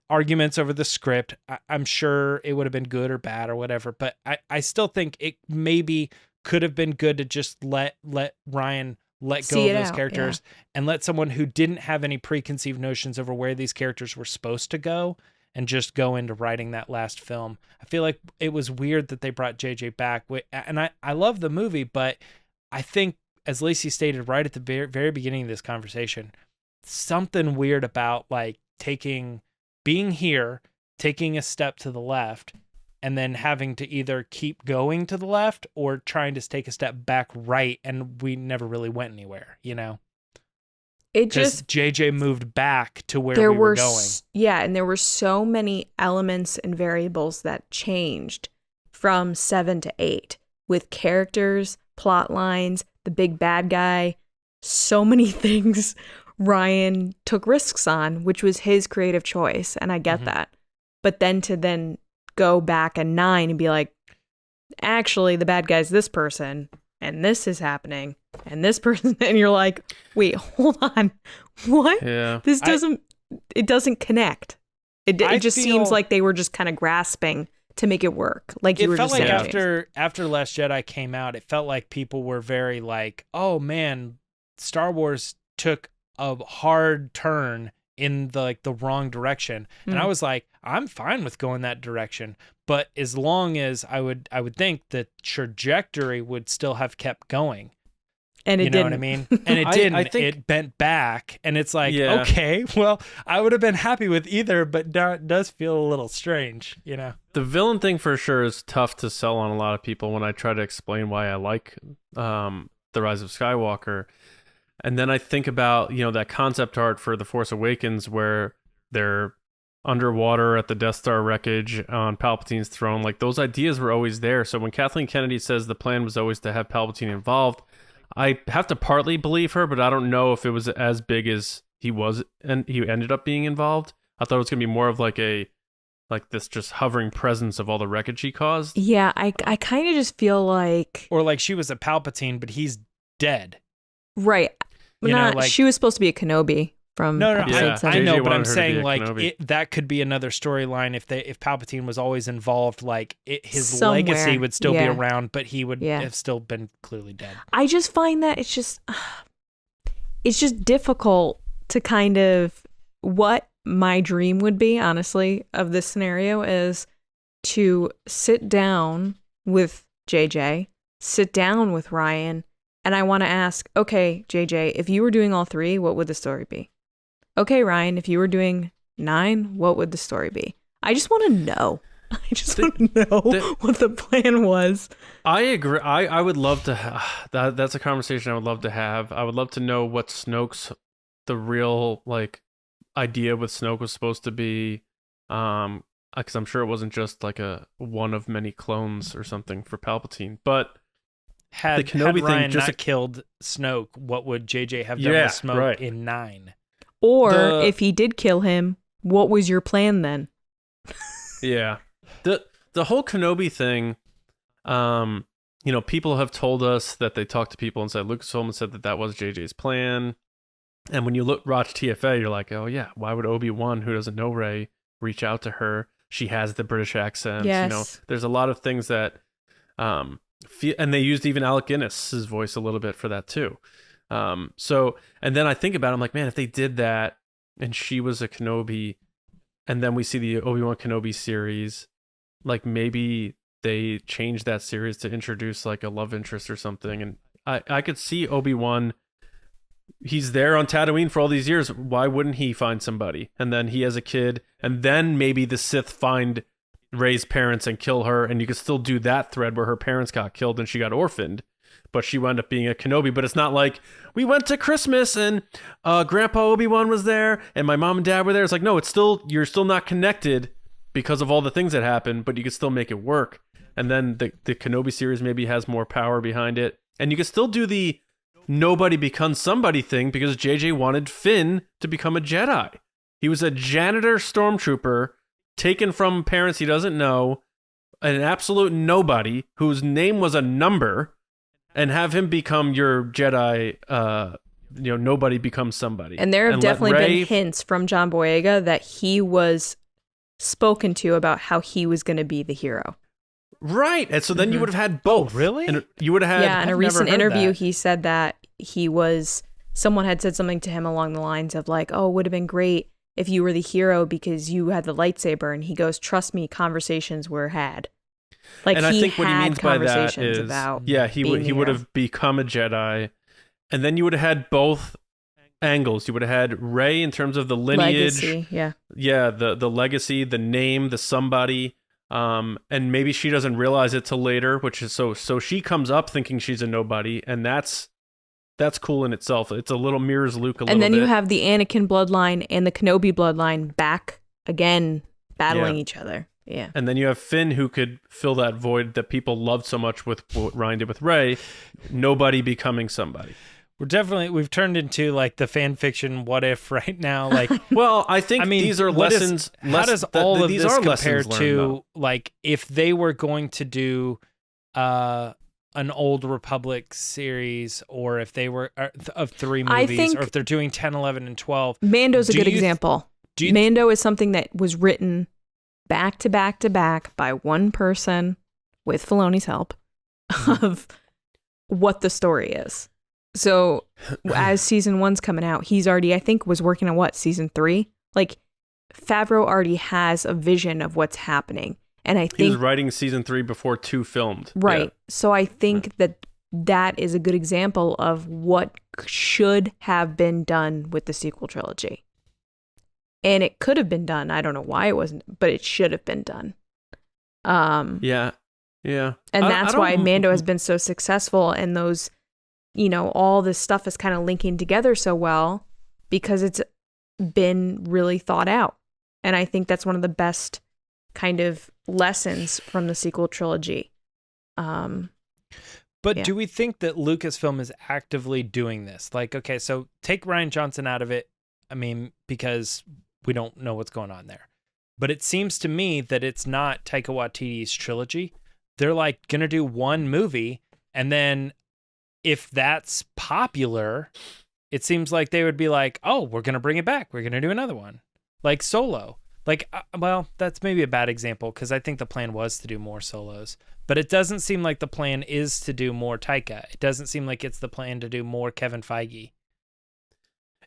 arguments over the script. I'm sure it would have been good or bad or whatever, but I still think it maybe could have been good to just let Ryan let go of those characters and let someone who didn't have any preconceived notions over where these characters were supposed to go and just go into writing that last film. I feel like it was weird that they brought JJ back, and I love the movie, but I think, as Lacey stated right at the very beginning of this conversation, something weird about like being here, taking a step to the left, and then having to either keep going to the left or trying to take a step back right, and we never really went anywhere, you know? It just... JJ moved back to where we were going. And there were so many elements and variables that changed from 7 to 8 with characters, plot lines, the big bad guy, so many things Ryan took risks on, which was his creative choice, and I get that. But then to go back a 9 and be like, actually, the bad guy's this person, and this is happening, and this person, and you're like, wait, hold on, what? Yeah. This doesn't connect. It just seems like they were just kind of grasping to make it work. Like you were just saying. It felt like after Last Jedi came out, it felt like people were very like, oh man, Star Wars took a hard turn in the wrong direction, and I was like, I'm fine with going that direction, but as long as I would think the trajectory would still have kept going, and it you know didn't. what I mean? And it didn't. I think it bent back, and it's like, okay, well, I would have been happy with either, but it does feel a little strange, you know. The villain thing for sure is tough to sell on a lot of people when I try to explain why I like The Rise of Skywalker. And then I think about, that concept art for The Force Awakens where they're underwater at the Death Star wreckage on Palpatine's throne. Like, those ideas were always there. So when Kathleen Kennedy says the plan was always to have Palpatine involved, I have to partly believe her, but I don't know if it was as big as he was and he ended up being involved. I thought it was going to be more of like this just hovering presence of all the wreckage he caused. Yeah, I kind of just feel like... Or like she was a Palpatine, but he's dead. Right. She was supposed to be a Kenobi from episode 7. I know, but I'm saying like that could be another storyline if Palpatine was always involved. Like his legacy would still be around, but he would have still been clearly dead. I just find that it's just difficult to kind of what my dream would be, honestly, of this scenario is to sit down with JJ, sit down with Ryan. And I want to ask, okay, JJ, if you were doing all 3, what would the story be? Okay, Ryan, if you were doing 9, what would the story be? I just want to know. I just want to know what the plan was. I agree. I would love to that's a conversation I would love to have. I would love to know what Snoke's, the real idea with Snoke was supposed to be. Because I'm sure it wasn't just like a one of many clones or something for Palpatine. But Had Ryan not killed Snoke, what would JJ have done with Snoke in 9? Or if he did kill him, what was your plan then? Yeah. The whole Kenobi thing, people have told us that they talked to people and said Lucasfilm said that was JJ's plan. And when you watch TFA, you're like, oh yeah, why would Obi-Wan, who doesn't know Rey, reach out to her? She has the British accent. Yes. There's a lot of things that and they used even Alec Guinness's voice a little bit for that too. And then I think about it, I'm like, man, if they did that and she was a Kenobi, and then we see the Obi-Wan Kenobi series, like maybe they changed that series to introduce like a love interest or something. And I could see Obi-Wan, he's there on Tatooine for all these years. Why wouldn't he find somebody? And then he has a kid, and then maybe the Sith find Rey's parents and kill her, and you could still do that thread where her parents got killed and she got orphaned, but she wound up being a Kenobi. But it's not like we went to Christmas and Grandpa Obi-Wan was there and my mom and dad were there. It's like, no, you're still not connected because of all the things that happened, but you could still make it work. And then the Kenobi series maybe has more power behind it. And you could still do the nobody becomes somebody thing because JJ wanted Finn to become a Jedi. He was a janitor stormtrooper taken from parents he doesn't know, an absolute nobody whose name was a number, and have him become your Jedi, nobody becomes somebody. And there have let definitely Rey- been hints from John Boyega that he was spoken to about how he was going to be the hero. Right. And so then you would have had both. Really? And you would have had... Yeah, in a I've recent never heard interview, that. he said that someone had said something to him along the lines of like, oh, it would have been great if you were the hero because you had the lightsaber. And he goes, trust me, conversations were had. Like, and I think what he means by that conversations is, about he being the would hero. have become a Jedi, and then you would have had both angles. You would have had Rey in terms of the lineage, legacy, yeah. the legacy, the name, the somebody, and maybe she doesn't realize it till later, which is so she comes up thinking she's a nobody, and that's cool in itself. It's a little mirrors Luke a little bit. And then you have the Anakin bloodline and the Kenobi bloodline back again, battling each other. Yeah. And then you have Finn, who could fill that void that people loved so much with what Ryan did with Rey, nobody becoming somebody. We've turned into like the fan fiction what if right now. Like, well, I think these are lessons. How does all of these this are compare lessons learned, to though. like if they were going to do an Old Republic series, or if they were of 3 I movies, think or if they're doing 10, 11, and 12? Mando's a Do good you- example. do you- Mando is something that was written back to back to back by one person with Filoni's help of what the story is. So as season 1's coming out, he's already, I think, was working on season 3? Like, Favreau already has a vision of what's happening. And I He was think, writing season 3 before 2 filmed. right. Yeah. So I think that is a good example of what should have been done with the sequel trilogy. And it could have been done. I don't know why it wasn't, but it should have been done. Yeah. And I that's why don't- Mando has been so successful, and those, all this stuff is kind of linking together so well because it's been really thought out. And I think that's one of the best kind of lessons from the sequel trilogy. But Yeah. do we think that Lucasfilm is actively doing this? Like, okay, so take Rian Johnson out of it. I mean, because we don't know what's going on there. But it seems to me that it's not Taika Waititi's trilogy. They're like going to do one movie, and then if that's popular, it seems like they would be like, oh, we're going to bring it back. We're going to do another one. Like Solo. Like, well, that's maybe a bad example because I think the plan was to do more solos. But it doesn't seem like the plan is to do more Taika. It doesn't seem like it's the plan to do more Kevin Feige.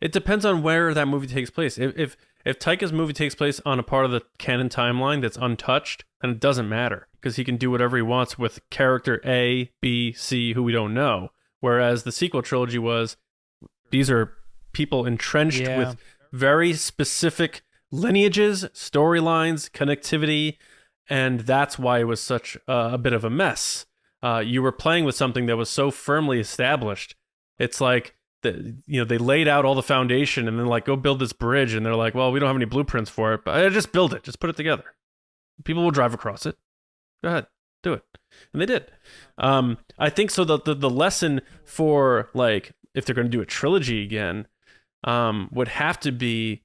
It depends on where that movie takes place. If Taika's movie takes place on a part of the canon timeline that's untouched, then it doesn't matter because he can do whatever he wants with character A, B, C, who we don't know. Whereas the sequel trilogy these are people entrenched with very specific lineages, storylines, connectivity, and that's why it was such a bit of a mess. You were playing with something that was so firmly established. It's like they laid out all the foundation and then like go build this bridge, and they're like, well, we don't have any blueprints for it, but just build it, just put it together. People will drive across it. Go ahead, do it, and they did. I think so. The lesson for like if they're going to do a trilogy again, would have to be,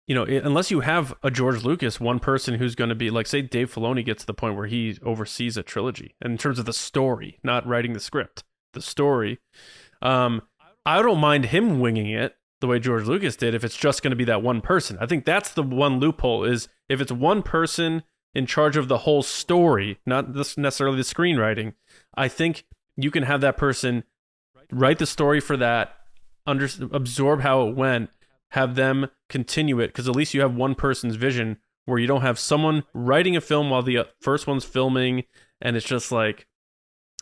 unless you have a George Lucas, one person who's going to be like, say, Dave Filoni gets to the point where he oversees a trilogy, and in terms of the story, not writing the script, the story. I don't mind him winging it the way George Lucas did if it's just going to be that one person. I think that's the one loophole is if it's one person in charge of the whole story, not necessarily the screenwriting, I think you can have that person write the story for that, absorb how it went, have them continue it, because at least you have one person's vision where you don't have someone writing a film while the first one's filming, and it's just like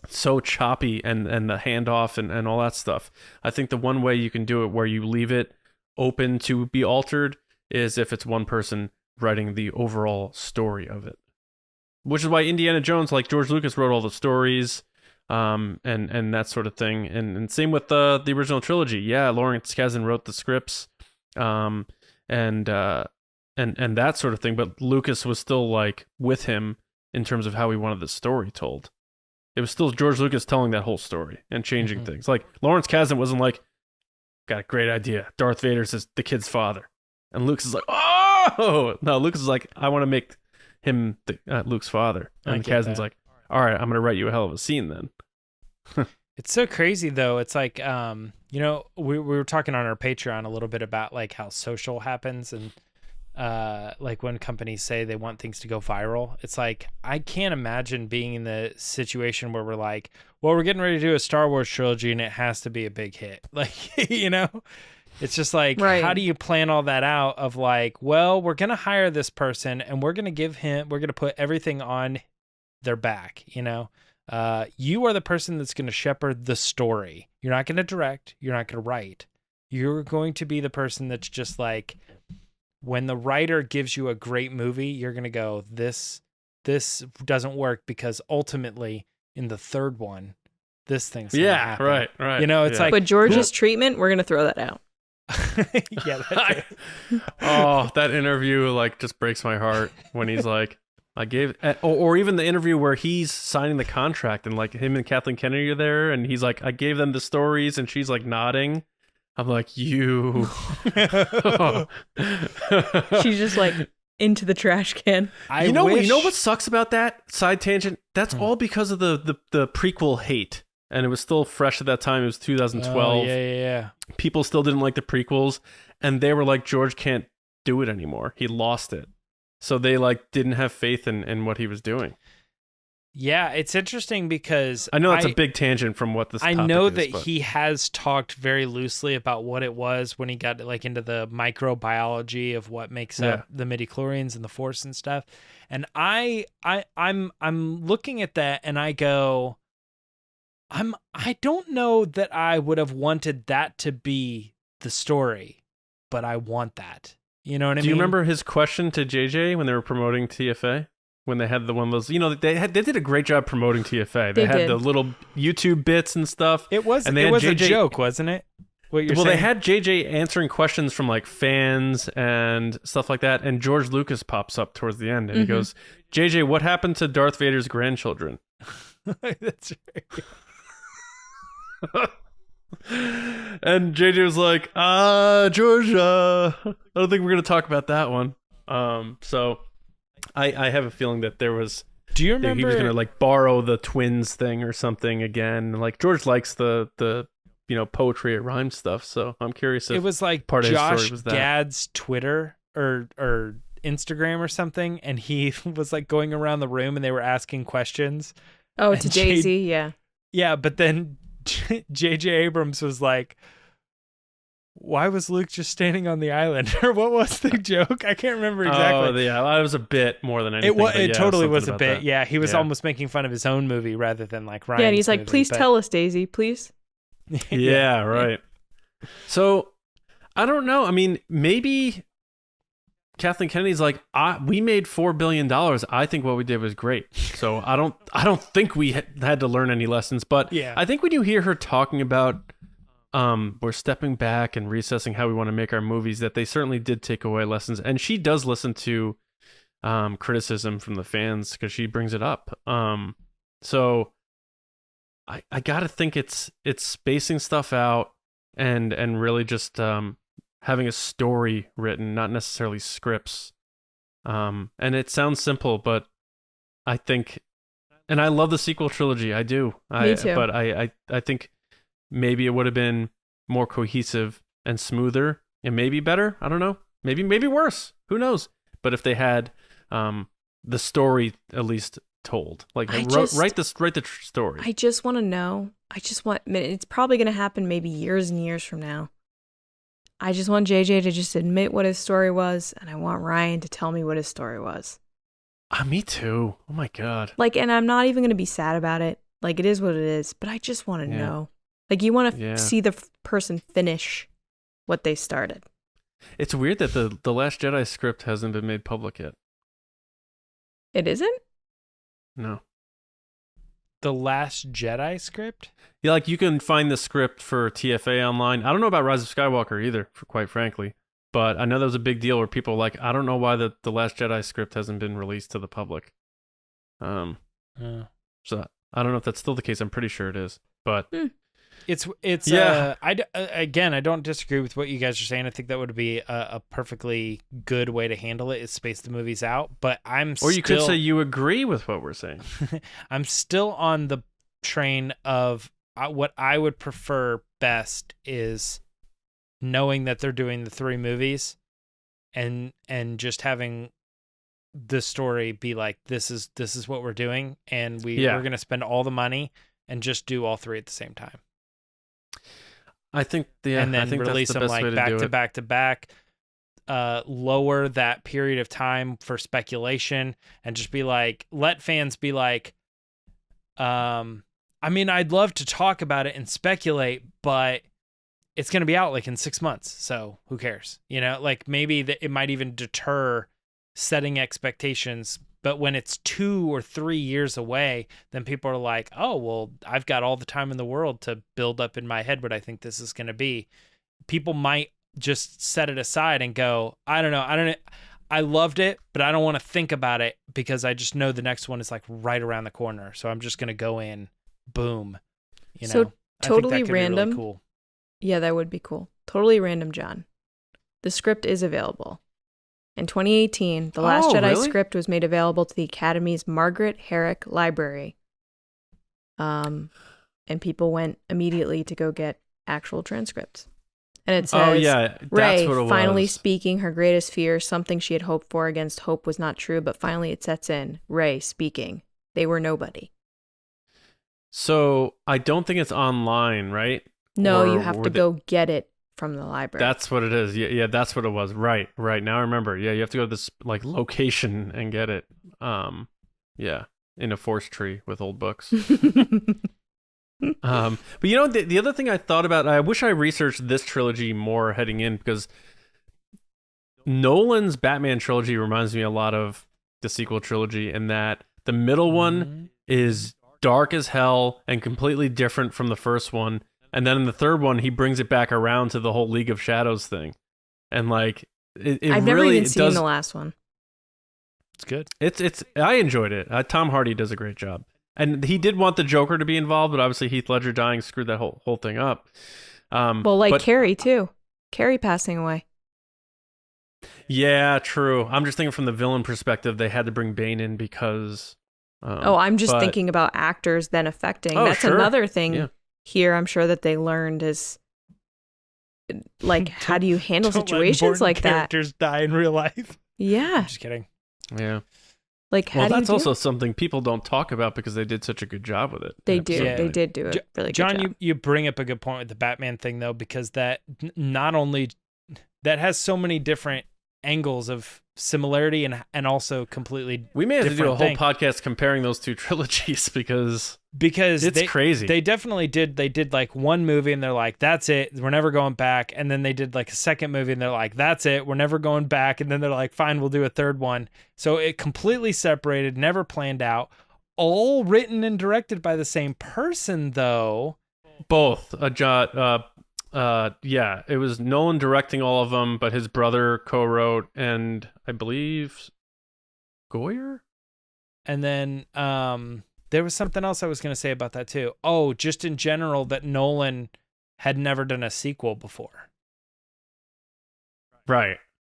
so choppy and the handoff and all that stuff. I think the one way you can do it where you leave it open to be altered is if it's one person writing the overall story of it. Which is why Indiana Jones, like George Lucas wrote all the stories, and that sort of thing. And same with the original trilogy. Yeah, Lawrence Kasdan wrote the scripts, and that sort of thing. But Lucas was still like with him in terms of how he wanted the story told. It was still George Lucas telling that whole story and changing things. Like Lawrence Kasdan wasn't like, got a great idea. Darth Vader's the kid's father. And Lucas is like, oh! No, Lucas is like, I want to make him Luke's father. And Kasdan's like, all right, I'm going to write you a hell of a scene then. It's so crazy though. It's like, you know, we were talking on our Patreon a little bit about like how social happens and like when companies say they want things to go viral. It's like, I can't imagine being in the situation where we're like, well, we're getting ready to do a Star Wars trilogy and it has to be a big hit. Like, you know, it's just like, how do you plan all that out of like, well, we're going to hire this person and we're going to put everything on their back, you know? You are the person that's going to shepherd the story. You're not going to direct. You're not going to write. You're going to be the person that's just like, when the writer gives you a great movie, you're going to go, this doesn't work because ultimately in the third one, this thing's going to happen. Right. You know, it's like, but George's treatment, we're going to throw that out. yeah. Oh, that interview like just breaks my heart when he's like, I gave, or even the interview where he's signing the contract and like him and Kathleen Kennedy are there and he's like, I gave them the stories and she's like nodding. I'm like, you. She's just like into the trash can. You know what sucks about that side tangent? That's all because of the prequel hate. And it was still fresh at that time. It was 2012. Yeah. People still didn't like the prequels. And they were like, George can't do it anymore. He lost it. So they like didn't have faith in what he was doing. Yeah, it's interesting because I know that's a big tangent from what this topic is. I know that he has talked very loosely about what it was when he got like into the microbiology of what makes up the midichlorians and the Force and stuff. And I'm looking at that and I go, I don't know that I would have wanted that to be the story, but I want that. You know what I mean? Do you remember his question to JJ when they were promoting TFA? When they had the one of those, you know, they did a great job promoting TFA. They had the little YouTube bits and stuff. It was a joke, wasn't it? What you're saying? They had JJ answering questions from like fans and stuff like that. And George Lucas pops up towards the end and he goes, JJ, what happened to Darth Vader's grandchildren? That's right. And JJ was like, George, I don't think we're going to talk about that one. So I have a feeling that there was. Do you remember he was going to like borrow the twins thing or something again? Like George likes the poetry at rhyme stuff. So I'm curious if it was like part Josh of his story was that. Gad's Twitter or Instagram or something, and he was like going around the room and they were asking questions. Oh, to Jay-Z, yeah. Yeah, but then J.J. Abrams was like, why was Luke just standing on the island? Or what was the joke? I can't remember exactly. Oh, yeah, it was a bit more than anything. It totally was a bit. That. Yeah, he was almost making fun of his own movie rather than like Ryan's. Yeah, and he's like, movie, please tell us, Daisy, please. Yeah, right. So, I don't know. I mean, maybe Kathleen Kennedy's like, we made $4 billion. I think what we did was great. So I don't think we had to learn any lessons. But I think when you hear her talking about we're stepping back and reassessing how we want to make our movies, that they certainly did take away lessons. And she does listen to criticism from the fans because she brings it up. So I gotta think it's spacing stuff out and really just having a story written, not necessarily scripts. And it sounds simple, but I think, and I love the sequel trilogy. I do. Me too. But I think maybe it would have been more cohesive and smoother and maybe better. I don't know. Maybe worse. Who knows? But if they had the story at least told, like write the story. I just want to know. It's probably going to happen maybe years and years from now. I just want JJ to just admit what his story was, and I want Ryan to tell me what his story was. Me too. Oh my God. Like, and I'm not even going to be sad about it. Like, it is what it is, but I just want to know. Like, you want to see the person finish what they started. It's weird that the Last Jedi script hasn't been made public yet. It isn't? No. The Last Jedi script? Yeah, like you can find the script for TFA online. I don't know about Rise of Skywalker either, quite frankly. But I know that was a big deal where people were like, I don't know why the Last Jedi script hasn't been released to the public. So I don't know if that's still the case. I'm pretty sure it is. But It's again, I don't disagree with what you guys are saying. I think that would be a perfectly good way to handle it, is space the movies out. But or you could say you agree with what we're saying. I'm still on the train of what I would prefer best is knowing that they're doing the 3 movies and just having the story be like, this is what we're doing, and we're going to spend all the money and just do all 3 at the same time. I think and then I think release that's the them best way like to do back to back. Lower that period of time for speculation and just be like, let fans be like, I mean, I'd love to talk about it and speculate, but it's going to be out like in 6 months. So who cares? You know, like maybe it might even deter setting expectations. But when it's 2 or 3 years away, then people are like, oh, well, I've got all the time in the world to build up in my head what I think this is going to be. People might just set it aside and go, I don't know. I loved it, but I don't want to think about it because I just know the next one is like right around the corner. So I'm just going to go in, boom. You know, so totally I think that could random. be really cool. Yeah, that would be cool. Totally random, John. The script is available. In 2018, The Last Jedi really? script was made available to the Academy's Margaret Herrick Library. And people went immediately to go get actual transcripts. And it says, that's Rey, what it finally was. speaking her greatest fear, something she had hoped for against hope was not true, but finally it sets in. Rey speaking. They were nobody. So I don't think it's online, right? No, Or you have to go get it from the library. That's what it is. Yeah, that's what it was. Right. Now I remember. Yeah, you have to go to this like location and get it. Yeah, in a forest tree with old books. But you know, the other thing I thought about, I wish I researched this trilogy more heading in, because Nolan's Batman trilogy reminds me a lot of the sequel trilogy in that the middle one is dark as hell and completely different from the first one. And then in the third one, he brings it back around to the whole League of Shadows thing. And like, I've never even seen the last one. It's good. I enjoyed it. Tom Hardy does a great job. And he did want the Joker to be involved, but obviously Heath Ledger dying screwed that whole thing up. Well, Carrie too. Carrie passing away. Yeah, true. I'm just thinking from the villain perspective, they had to bring Bane in because... I'm just thinking about actors then affecting. Oh, That's sure. another thing Yeah. here I'm sure that they learned is, like, how do you handle Don't let situations important like that? characters die in real life. Yeah. I'm just kidding. Yeah. Like, how Well, do you that's do? also something people don't talk about because they did such a good job with it. They do. Yeah. They did do it really good John, job. you bring up a good point with the Batman thing, though, because that not only that has so many different angles of similarity and also completely We may have to do a different whole thing. podcast comparing those two trilogies because it's they, crazy. They definitely did. They did like one movie and they're like, that's it. We're never going back. And then they did like a second movie and they're like, that's it. We're never going back. And then they're like, fine, we'll do a third one. So it completely separated, never planned out, all written and directed by the same person, though. Both. Yeah, it was Nolan directing all of them, but his brother co-wrote, and I believe Goyer? And then there was something else I was going to say about that too. Oh, just in general, that Nolan had never done a sequel before. Right.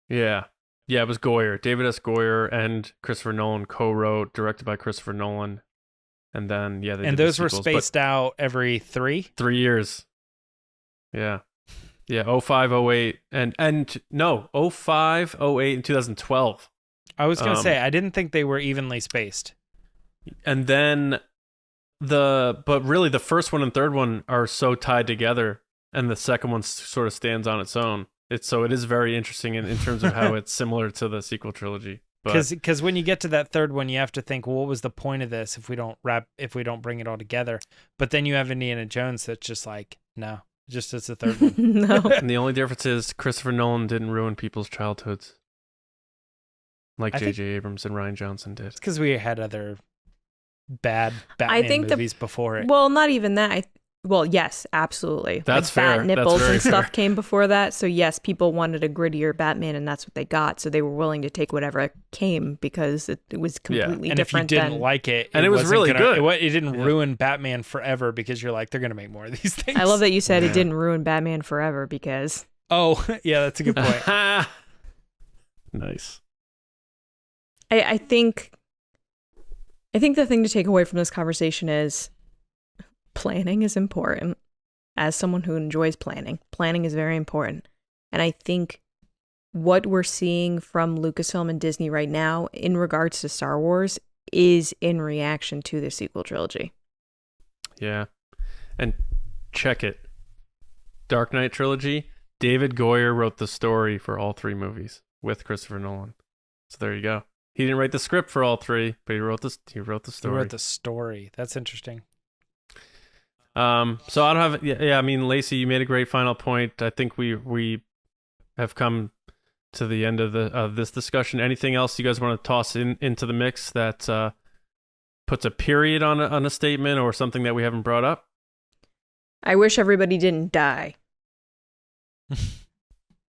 Yeah. Yeah, it was Goyer. David S. Goyer and Christopher Nolan co-wrote, directed by Christopher Nolan. And then, yeah, they And did the those were sequels, but spaced out every 3? 3 years. Yeah. Yeah, 05, 08, and no, 05, 08, and 2012. I was going to say, I didn't think they were evenly spaced. And then but really the first one and third one are so tied together, and the second one sort of stands on its own. It is very interesting in terms of how it's similar to the sequel trilogy. Because when you get to that third one, you have to think, well, what was the point of this if we don't bring it all together? But then you have Indiana Jones that's just like, no, just it's the third one. No. And the only difference is Christopher Nolan didn't ruin people's childhoods like J.J. Abrams and Rian Johnson did. It's because we had other bad Batman movies before it. Well, not even that. Well, yes, absolutely. That's like fair. Bat nipples That's very and stuff fair. came before that. So yes, people wanted a grittier Batman, and that's what they got. So they were willing to take whatever came because it was completely And if you different. didn't like it, And it was wasn't really good. It didn't ruin Batman forever because you're like, they're gonna make more of these things. I love that you said it didn't ruin Batman forever because. Oh yeah, that's a good point. Nice. I think the thing to take away from this conversation is planning is important. As someone who enjoys planning is very important. And I think what we're seeing from Lucasfilm and Disney right now in regards to Star Wars is in reaction to the sequel trilogy. Yeah. And check it. Dark Knight trilogy, David Goyer wrote the story for all 3 movies with Christopher Nolan. So there you go. He didn't write the script for all 3, but he wrote the story. He wrote the story. That's interesting. So I don't have. Yeah. I mean, Lacey, you made a great final point. I think we have come to the end of this discussion. Anything else you guys want to toss into the mix that puts a period on a statement or something that we haven't brought up? I wish everybody didn't die.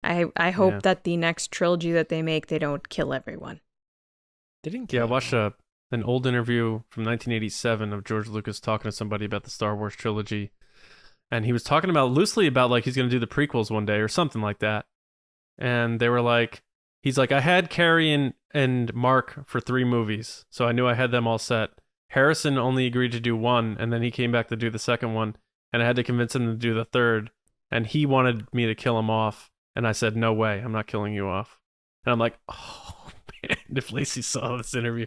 I hope that the next trilogy that they make, they don't kill everyone. They didn't. Yeah, I watched an old interview from 1987 of George Lucas talking to somebody about the Star Wars trilogy, and he was talking loosely about like he's going to do the prequels one day or something like that. And they were like, he's like, I had Carrie and Mark for 3 movies, so I knew I had them all set. Harrison only agreed to do 1, and then he came back to do the second one, and I had to convince him to do the third, and he wanted me to kill him off, and I said, no way, I'm not killing you off. And I'm like, oh man, if Lacey saw this interview.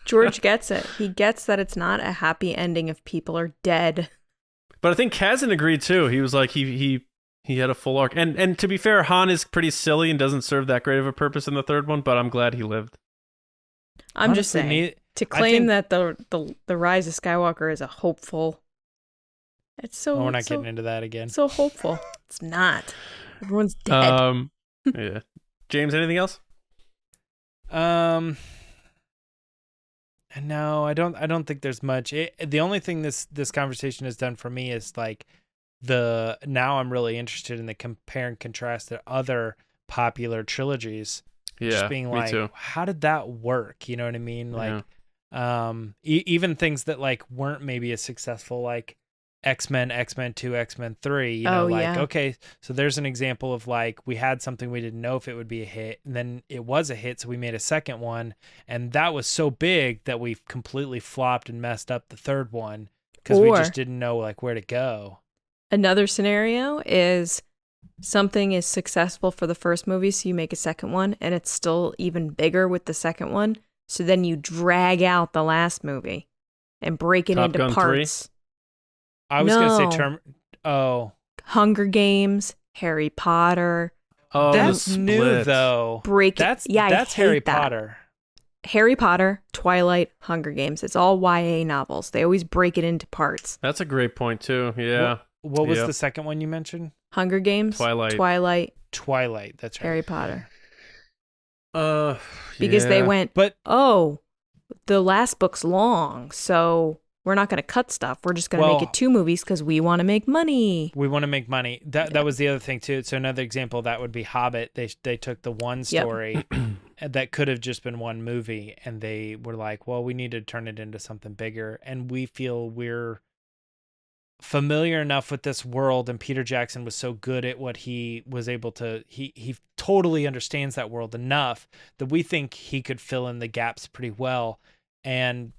George gets it. He gets that it's not a happy ending if people are dead. But I think Kazan agreed too. He was like, he had a full arc. And to be fair, Han is pretty silly and doesn't serve that great of a purpose in the third one, but I'm glad he lived. I'm just saying, to claim that the Rise of Skywalker is a hopeful... It's so... Oh, we're not getting into that again. So hopeful. It's not. Everyone's dead. Yeah. James, anything else? No, I don't think there's much. The only thing this conversation has done for me is like now I'm really interested in the compare and contrast to other popular trilogies. Yeah, just being like, too. How did that work? You know what I mean? Like, even things that like weren't maybe as successful, like X-Men, X-Men 2, X-Men 3, you know, okay, so there's an example of like, we had something we didn't know if it would be a hit, and then it was a hit, so we made a second one, and that was so big that we completely flopped and messed up the third one, because we just didn't know like where to go. Another scenario is something is successful for the first movie, so you make a second one, and it's still even bigger with the second one, so then you drag out the last movie and break it Top into Gun parts. 3? I was going to say Hunger Games, Harry Potter. Oh, that's new though. That's Harry Potter. Harry Potter, Twilight, Hunger Games. It's all YA novels. They always break it into parts. That's a great point too. Yeah. What was the second one you mentioned? Hunger Games, Twilight. That's right. Harry Potter. Because they went, the last book's long, so we're not going to cut stuff. We're just going to make it 2 movies because we want to make money. We want to make money. That was the other thing too. So another example of that would be Hobbit. They took the one story that could have just been 1 movie, and they were like, well, we need to turn it into something bigger, and we feel we're familiar enough with this world, and Peter Jackson was so good at what he was able to, he totally understands that world enough that we think he could fill in the gaps pretty well. And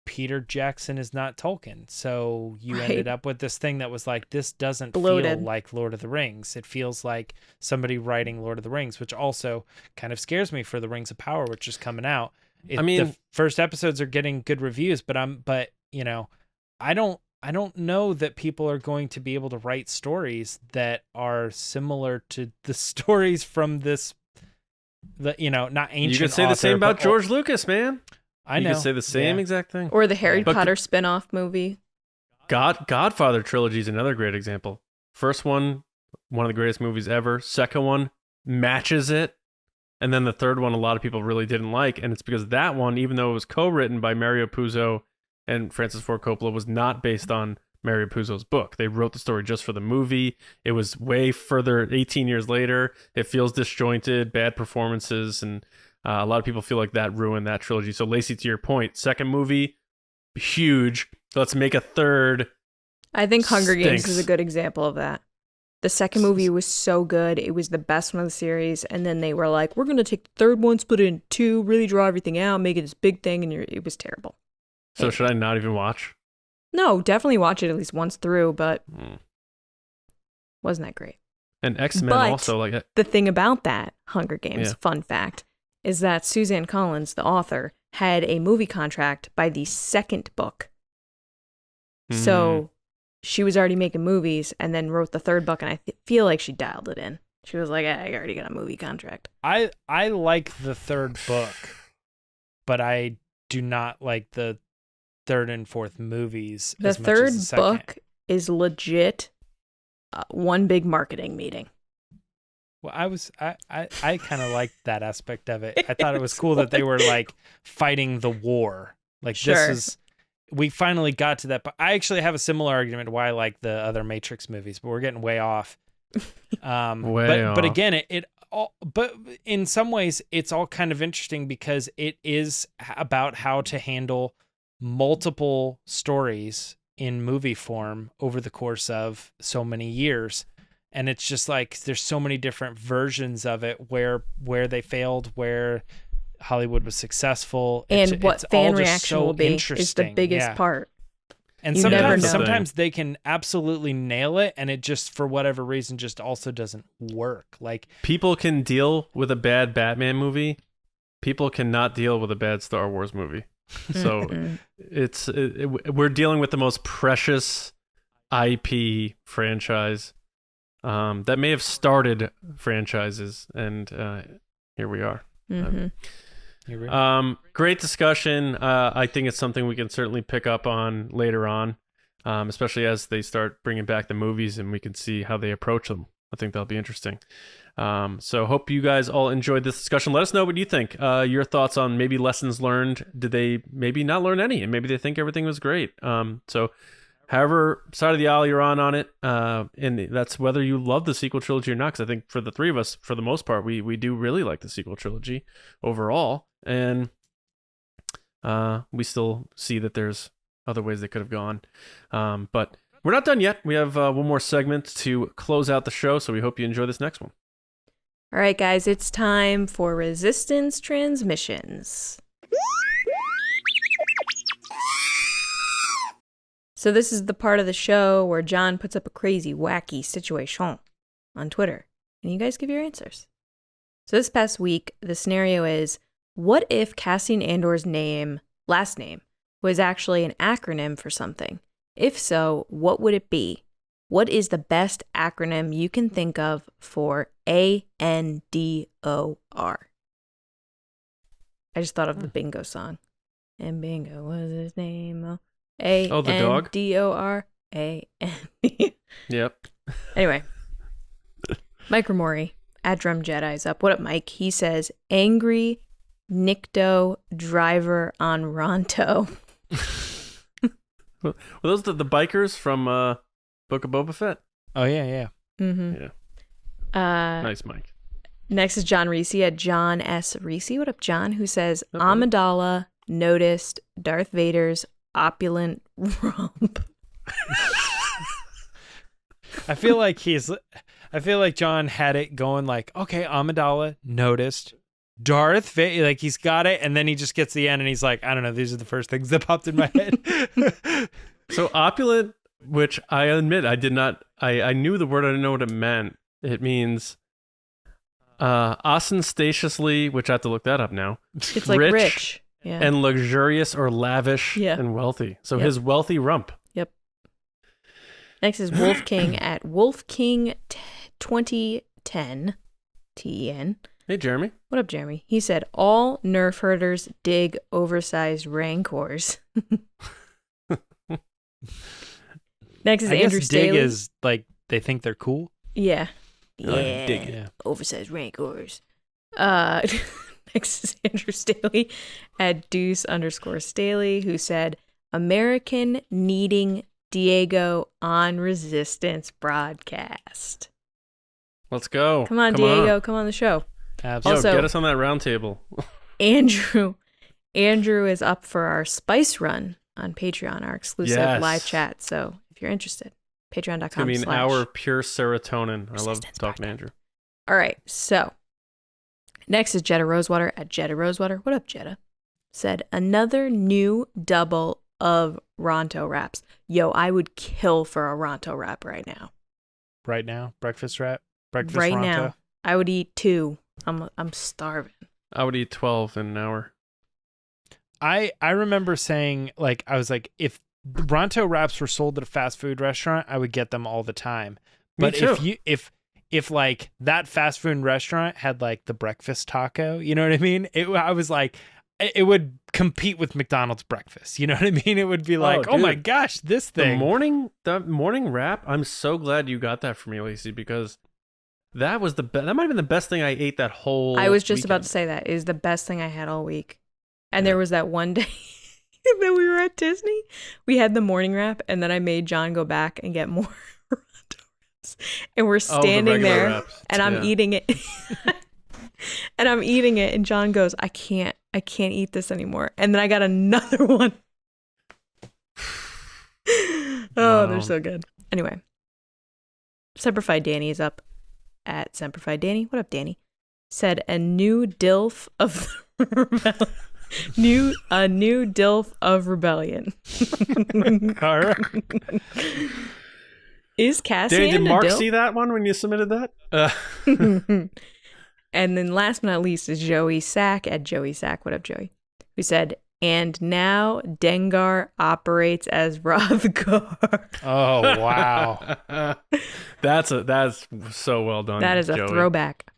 Peter Jackson is not Tolkien, so you ended up with this thing that was like, this doesn't feel like Lord of the Rings. It feels like somebody writing Lord of the Rings, which also kind of scares me for the Rings of Power, which is coming out. The first episodes are getting good reviews, but you know, I don't know that people are going to be able to write stories that are similar to the stories from this, not ancient. You could say the same about George Lucas, man. I know. You could say the same exact thing. Or the Harry Potter spin-off movie. Godfather trilogy is another great example. First one of the greatest movies ever. Second one matches it. And then the third one, a lot of people really didn't like. And it's because that one, even though it was co-written by Mario Puzo and Francis Ford Coppola was not based on Mario Puzo's book. They wrote the story just for the movie. It was way further, 18 years later. It feels disjointed, bad performances, and a lot of people feel like that ruined that trilogy. So Lacey, to your point, second movie, huge. Let's make a third. I think Hunger Games Stinks. is a good example of that. The second movie was so good. It was the best one of the series. And then they were like, we're going to take the third one, split it in two, really draw everything out, make it this big thing. And it was terrible. So should I not even watch? No, definitely watch it at least once through, but wasn't that great. And X-Men But also. Like the thing about that, Hunger Games, Yeah. fun fact, is that Suzanne Collins, the author, had a movie contract by the second book. So she was already making movies and then wrote the third book, and I feel like she dialed it in. She was like, I already got a movie contract. I like the third book, but I do not like the third and fourth movies. The as much third as the second. book is legit one big marketing meeting. Well, I kind of liked that aspect of it. I thought it was cool that they were like fighting the war. Like Sure. this is, we finally got to that. But I actually have a similar argument to why I like the other Matrix movies, but we're getting way off. But again, it all, but in some ways it's all kind of interesting because it is about how to handle multiple stories in movie form over the course of so many years. And it's just like there's so many different versions of it where they failed, where Hollywood was successful, And what it's fan all just reaction so will be is the interesting. biggest Yeah. part. And You never know. sometimes they can absolutely nail it, and it just for whatever reason just also doesn't work. Like people can deal with a bad Batman movie. People cannot deal with a bad Star Wars movie. So we're dealing with the most precious IP franchise that may have started franchises, and here we are. Great discussion. I think it's something we can certainly pick up on later on, especially as they start bringing back the movies and we can see how they approach them. I think that'll be interesting. So hope you guys all enjoyed this discussion. Let us know what you think. Your thoughts on maybe lessons learned. Did they maybe not learn any? And maybe they think everything was great. So however side of the aisle you're on it, and that's whether you love the sequel trilogy or not, because I think for the three of us, for the most part, we do really like the sequel trilogy overall. And we still see that there's other ways they could have gone. But we're not done yet. We have one more segment to close out the show, so we hope you enjoy this next one. All right, guys, it's time for Resistance Transmissions. So this is the part of the show where John puts up a crazy, wacky situation on Twitter, and you guys give your answers. So this past week, the scenario is, what if Cassian Andor's last name, was actually an acronym for something? If so, what would it be? What is the best acronym you can think of for ANDOR? I just thought of the bingo song. And bingo was his name. the dog? ANDOR. Yep. Anyway, Mike Ramori at Drum Jedi's up. What up, Mike? He says, angry Nikto driver on Ronto. Were those the bikers from Book of Boba Fett? oh yeah. Mm-hmm. Yeah. Nice, Mike. Next is John Reese at John S. Reese. What up, John? Who says, Up, Amidala noticed Darth Vader's opulent rump. I feel like John had it going like, okay, Amidala noticed Darth Vader, like he's got it, and then he just gets to the end and he's like, I don't know, these are the first things that popped in my head. So opulent, which I admit I did not, I knew the word, I didn't know what it meant. It means ostentatiously, which I have to look that up now. It's like rich. Yeah. And luxurious or lavish and wealthy. So his wealthy rump. Yep. Next is Wolf King at Wolf King 2010 TEN. Hey, Jeremy. What up, Jeremy? He said, all nerf herders dig oversized rancors. Next is I Andrew guess dig Staley. is like they think they're cool. Yeah. like dig. Yeah. Oversized rancors. Next is Andrew Staley at Deuce_Staley, who said, American needing Diego on Resistance broadcast. Let's go. Come on, Diego. Come on the show. Absolutely. Also, get us on that round table. Andrew is up for our Spice Run on Patreon, our exclusive live chat. So if you're interested, patreon.com/. It's going to be an hour of pure serotonin. I love talking to Andrew. All right. So next is Jetta Rosewater at Jetta Rosewater. What up, Jetta? Said another new double of Ronto wraps. Yo, I would kill for a Ronto wrap right now. Right now? Breakfast wrap? Breakfast right Ronto? Now. I would eat 2. I'm starving. I would eat 12 in an hour. I remember saying, like, I was like, if Ronto wraps were sold at a fast food restaurant, I would get them all the time. But Me too. if like that fast food restaurant had like the breakfast taco, you know what I mean? I was like, it would compete with McDonald's breakfast. You know what I mean? It would be like, oh my gosh, this thing. The morning wrap. I'm so glad you got that for me, Lacey, because that was that might have been the best thing I ate that whole I was just weekend. about to say that is the best thing I had all week. And there was that one day that we were at Disney. We had the morning wrap, and then I made John go back and get more Ronto wraps. And we're standing there, wraps. and I'm eating it. And I'm eating it, and John goes, I can't eat this anymore. And then I got another one. Wow. They're so good. Anyway, Semperfi Danny is up at Semperfi Danny. What up, Danny? Said a new DILF of the a new DILF of rebellion. All right. Is Cassian Danny, did Mark a DILF? see that one when you submitted that? And then last but not least is Joey Sack at Joey Sack. What up, Joey? Who said, and now Dengar operates as Rothgar. Oh, wow. That's so well done. That is a Joey. throwback.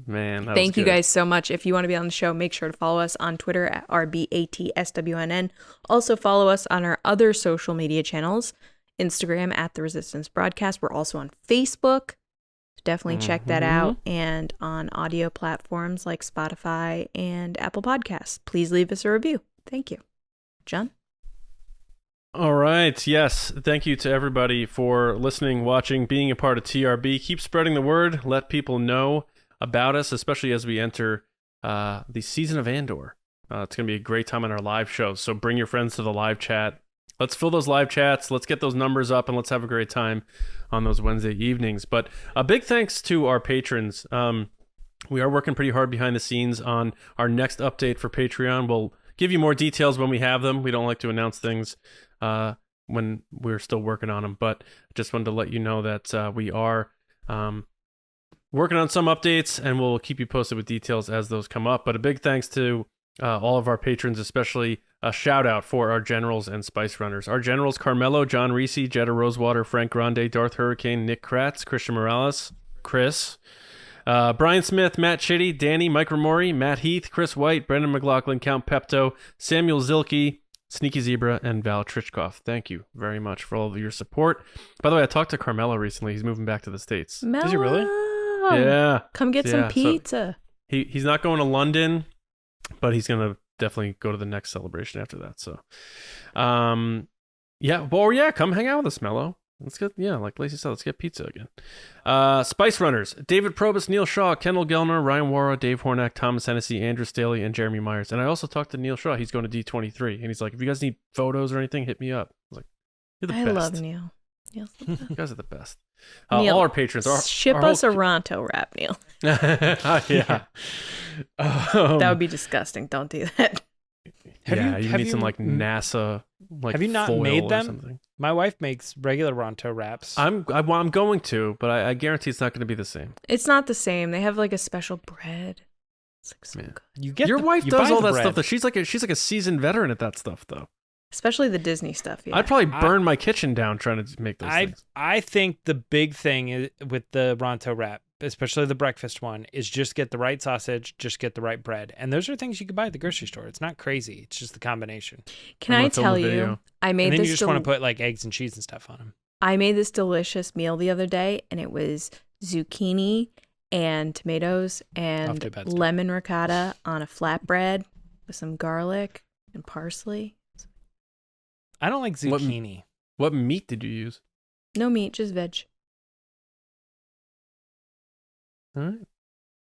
Man, that Thank was you good. guys so much. If you want to be on the show, make sure to follow us on Twitter at RBATSWNN. Also follow us on our other social media channels, Instagram at The Resistance Broadcast. We're also on Facebook. Definitely check that out. And on audio platforms like Spotify and Apple Podcasts. Please leave us a review. Thank you. John? All right. Yes. Thank you to everybody for listening, watching, being a part of TRB. Keep spreading the word. Let people know about us, especially as we enter the season of Andor. It's going to be a great time on our live shows. So bring your friends to the live chat. Let's fill those live chats. Let's get those numbers up, and let's have a great time on those Wednesday evenings. But a big thanks to our patrons. We are working pretty hard behind the scenes on our next update for Patreon. We'll give you more details when we have them. We don't like to announce things when we're still working on them. But just wanted to let you know that we are working on some updates, and we'll keep you posted with details as those come up. But a big thanks to all of our patrons, especially a shout out for our generals and spice runners. Our generals: Carmelo, John Reese, Jetta Rosewater, Frank Grande, Darth Hurricane, Nick Kratz, Christian Morales, Chris, Brian Smith, Matt Chitty, Danny, Mike Ramori, Matt Heath, Chris White, Brendan McLaughlin, Count Pepto, Samuel Zilke, Sneaky Zebra, and Val Trichkoff. Thank you very much for all of your support. By the way, I talked to Carmelo recently. He's moving back to the States. Mellow. Is he really? Yeah. Come get some pizza. So he's not going to London, but he's going to definitely go to the next celebration after that. So, come hang out with us, Mello. Let's get, like Lacey said, let's get pizza again. Spice Runners: David Probus, Neil Shaw, Kendall Gellner, Ryan Wara, Dave Hornack, Thomas Hennessy, Andrew Staley, and Jeremy Myers. And I also talked to Neil Shaw. He's going to D23, and he's like, if you guys need photos or anything, hit me up. I was like, you're the best. I love Neil. Neil's the best. You guys are the best. Neil, all our patrons. ship us a Ronto wrap, Neil. Yeah. That would be disgusting. Don't do that. You need some like NASA have you not foil made or them? something. My wife makes regular Ronto wraps. I'm going to, but I guarantee it's not going to be the same. It's not the same. They have like a special bread. It's like so good. Your wife does all that stuff. Though she's like a seasoned veteran at that stuff, though. Especially the Disney stuff. Yeah. I'd probably burn my kitchen down trying to make those things. I think the big thing with the Ronto wrap, especially the breakfast one, is just get the right sausage, just get the right bread. And those are things you can buy at the grocery store. It's not crazy. It's just the combination. Can I tell you, I made and then this. You just want to put like eggs and cheese and stuff on them. I made this delicious meal the other day, and it was zucchini and tomatoes and lemon ricotta on a flatbread with some garlic and parsley. I don't like zucchini. What meat did you use? No meat, just veg. All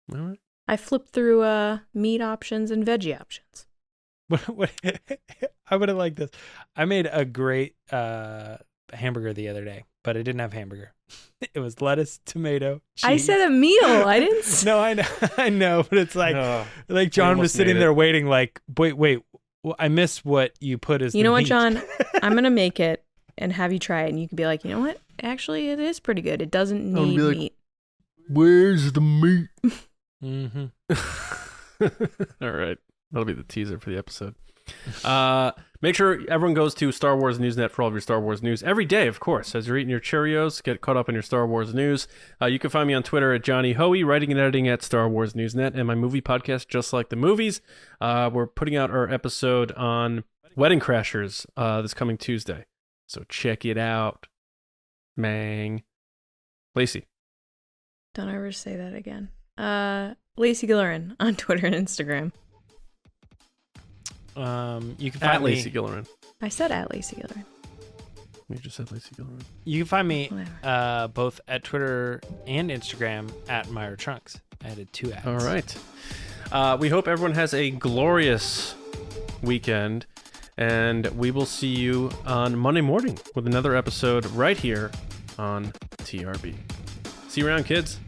right. I flipped through meat options and veggie options. What I would have liked this. I made a great hamburger the other day, but it didn't have hamburger. It was lettuce, tomato, cheese. I said a meal. I didn't. No, I know, but it's like John was sitting there waiting, like, wait, well, I missed what you put as. You know what, meat. John? I'm gonna make it and have you try it, and you can be like, you know what? Actually, it is pretty good. It doesn't need meat. Where's the meat? Mm-hmm. All right. That'll be the teaser for the episode. Make sure everyone goes to Star Wars Newsnet for all of your Star Wars news every day, of course. As you're eating your Cheerios, get caught up in your Star Wars news. You can find me on Twitter at Johnny Hoey, writing and editing at Star Wars Newsnet, and my movie podcast, Just Like the Movies. We're putting out our episode on Wedding Crashers this coming Tuesday. So check it out. Mang. Lacey. Don't ever say that again. Lacey Gillerin on Twitter and Instagram. You can find at Lacey Gillerin. I said at Lacey Gillerin. You just said Lacey Gillerin. You can find me both at Twitter and Instagram at Myra Trunks. I added 2 ads. All right. We hope everyone has a glorious weekend, and we will see you on Monday morning with another episode right here on TRB. See you around, kids.